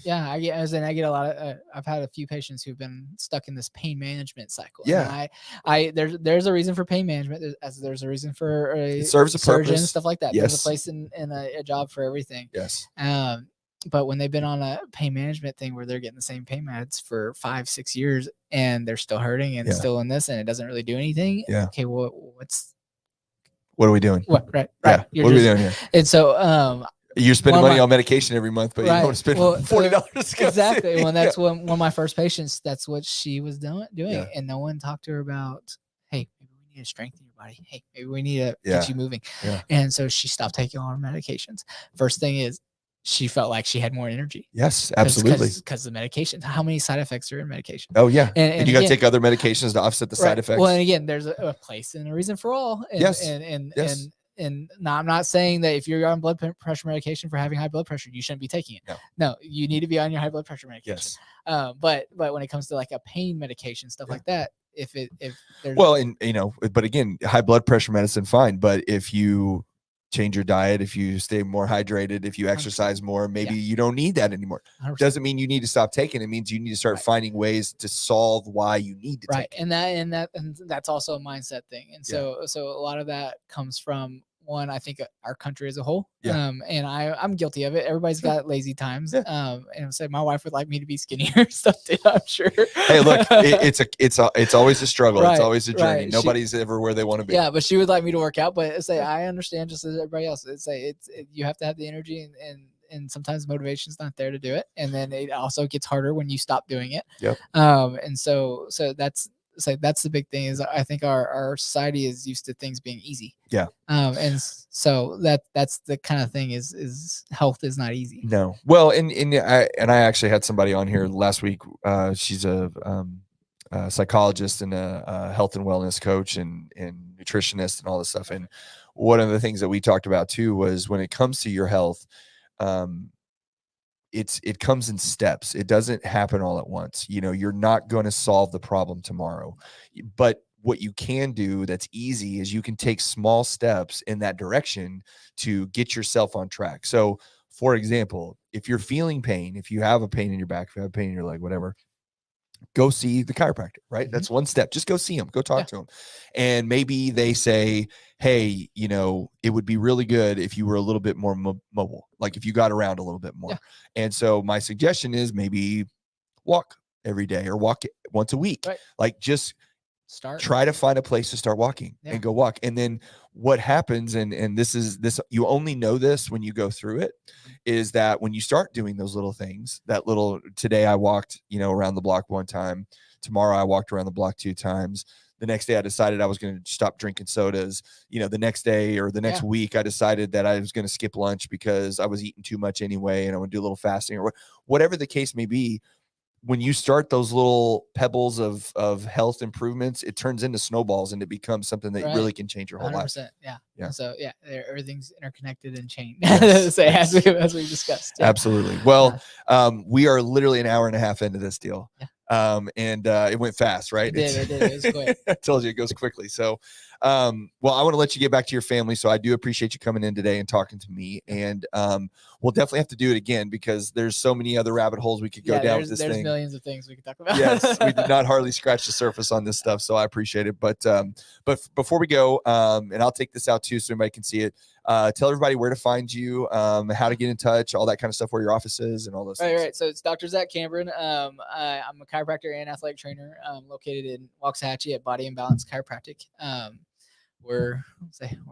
Yeah, I get a lot of. I've had a few patients who've been stuck in this pain management cycle. Yeah, and there's a reason for pain management, as there's a reason for it serves a surgeon purpose, stuff like that. Yes. There's a place in a job for everything. Yes. But when they've been on a pain management thing where they're getting the same pain meds for 5-6 years and they're still hurting and still in this, and it doesn't really do anything. Yeah. Okay, what are we doing? Right. Yeah. What are we doing here? And so, you're spending money on medication every month, but you don't want to spend $40. Exactly. Well, that's one of my first patients. That's what she was doing, and no one talked to her about, hey, maybe we need to strengthen your body. Hey, maybe we need to get you moving. Yeah. And so she stopped taking all her medications. First thing is, she felt like she had more energy. Yes, absolutely. Because the medication. How many side effects are in medication? Oh yeah, and you got to take other medications to offset the side effects. Well, and again, there's a place and a reason for all. And now, I'm not saying that if you're on blood pressure medication for having high blood pressure, you shouldn't be taking it. No, you need to be on your high blood pressure medication. Yes. But when it comes to like a pain medication, stuff like that, if there's but again, high blood pressure medicine, fine. But if you change your diet, if you stay more hydrated, if you exercise more, maybe you don't need that anymore. 100%. Doesn't mean you need to stop taking it. It means you need to start finding ways to solve why you need to take it. And that's also a mindset thing. And so a lot of that comes from, one, I think our country as a whole. And I'm guilty of it. Everybody's got lazy times. And say my wife would like me to be skinnier stuff too, I'm sure. Hey, look, it's always a struggle. It's always a journey. Nobody's ever where they want to be. Yeah, but she would like me to work out. But say I understand, just as everybody else. You have to have the energy, and sometimes motivation's not there to do it. And then it also gets harder when you stop doing it. Yep. And so that's the big thing, is I think our society is used to things being easy. Yeah. And so that's the kind of thing is health is not easy. No. Well, and I actually had somebody on here last week. She's a psychologist and a health and wellness coach and nutritionist and all this stuff. And one of the things that we talked about too was, when it comes to your health, it comes in steps. It doesn't happen all at once. You're not going to solve the problem tomorrow, but what you can do that's easy is you can take small steps in that direction to get yourself on track. So for example, if you're feeling pain, if you have a pain in your back, if you have pain in your leg, whatever, go see the chiropractor, right? That's one step. Just go see them, go talk to them. And maybe they say, hey, you know, it would be really good if you were a little bit more mobile, like if you got around a little bit more. And so my suggestion is maybe walk every day or walk once a week. Like just try to find a place to start walking and go walk. And then what happens, and this you only know this when you go through it, is that when you start doing those little things, that little, today I walked, you know, around the block 1 time, tomorrow I walked around the block 2 times, the next day I decided I was going to stop drinking sodas, you know, the next day or the next week I decided that I was going to skip lunch because I was eating too much anyway and I would do a little fasting or whatever the case may be. When you start those little pebbles of health improvements, it turns into snowballs and it becomes something that really can change your whole 100%, life. Yeah. So everything's interconnected and chained. Yes, so as we discussed. Absolutely. Well, we are literally an hour and a half into this deal. And it went fast, right? It did. It was quick. I told you it goes quickly. So, well, I want to let you get back to your family. So I do appreciate you coming in today and talking to me. And we'll definitely have to do it again because there's so many other rabbit holes we could go down with this thing. There's millions of things we could talk about. Yes, we did not hardly scratch the surface on this stuff. So I appreciate it. But before we go, and I'll take this out too so everybody can see it. Tell everybody where to find you, how to get in touch, all that kind of stuff, where your office is and all those things. Right. So it's Dr. Zac Cambron. I'm a chiropractor and athletic trainer located in Waxahachie at Body and Balance Chiropractic. We're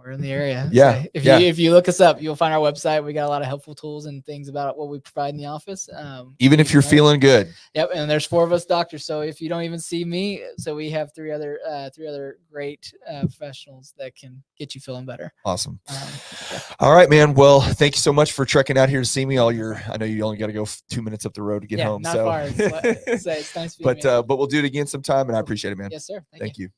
in the area. Yeah. So if you look us up, you'll find our website. We got a lot of helpful tools and things about what we provide in the office. Even if you're feeling good. Yep. And there's 4 of us doctors. So if you don't even see me, so we have 3 other great professionals that can get you feeling better. Awesome. All right, man. Well, thank you so much for trekking out here to see me. I know you only got to go 2 minutes up the road to get home. Not so far. It's nice. but we'll do it again sometime, and I appreciate it, man. Yes, sir. Thank you.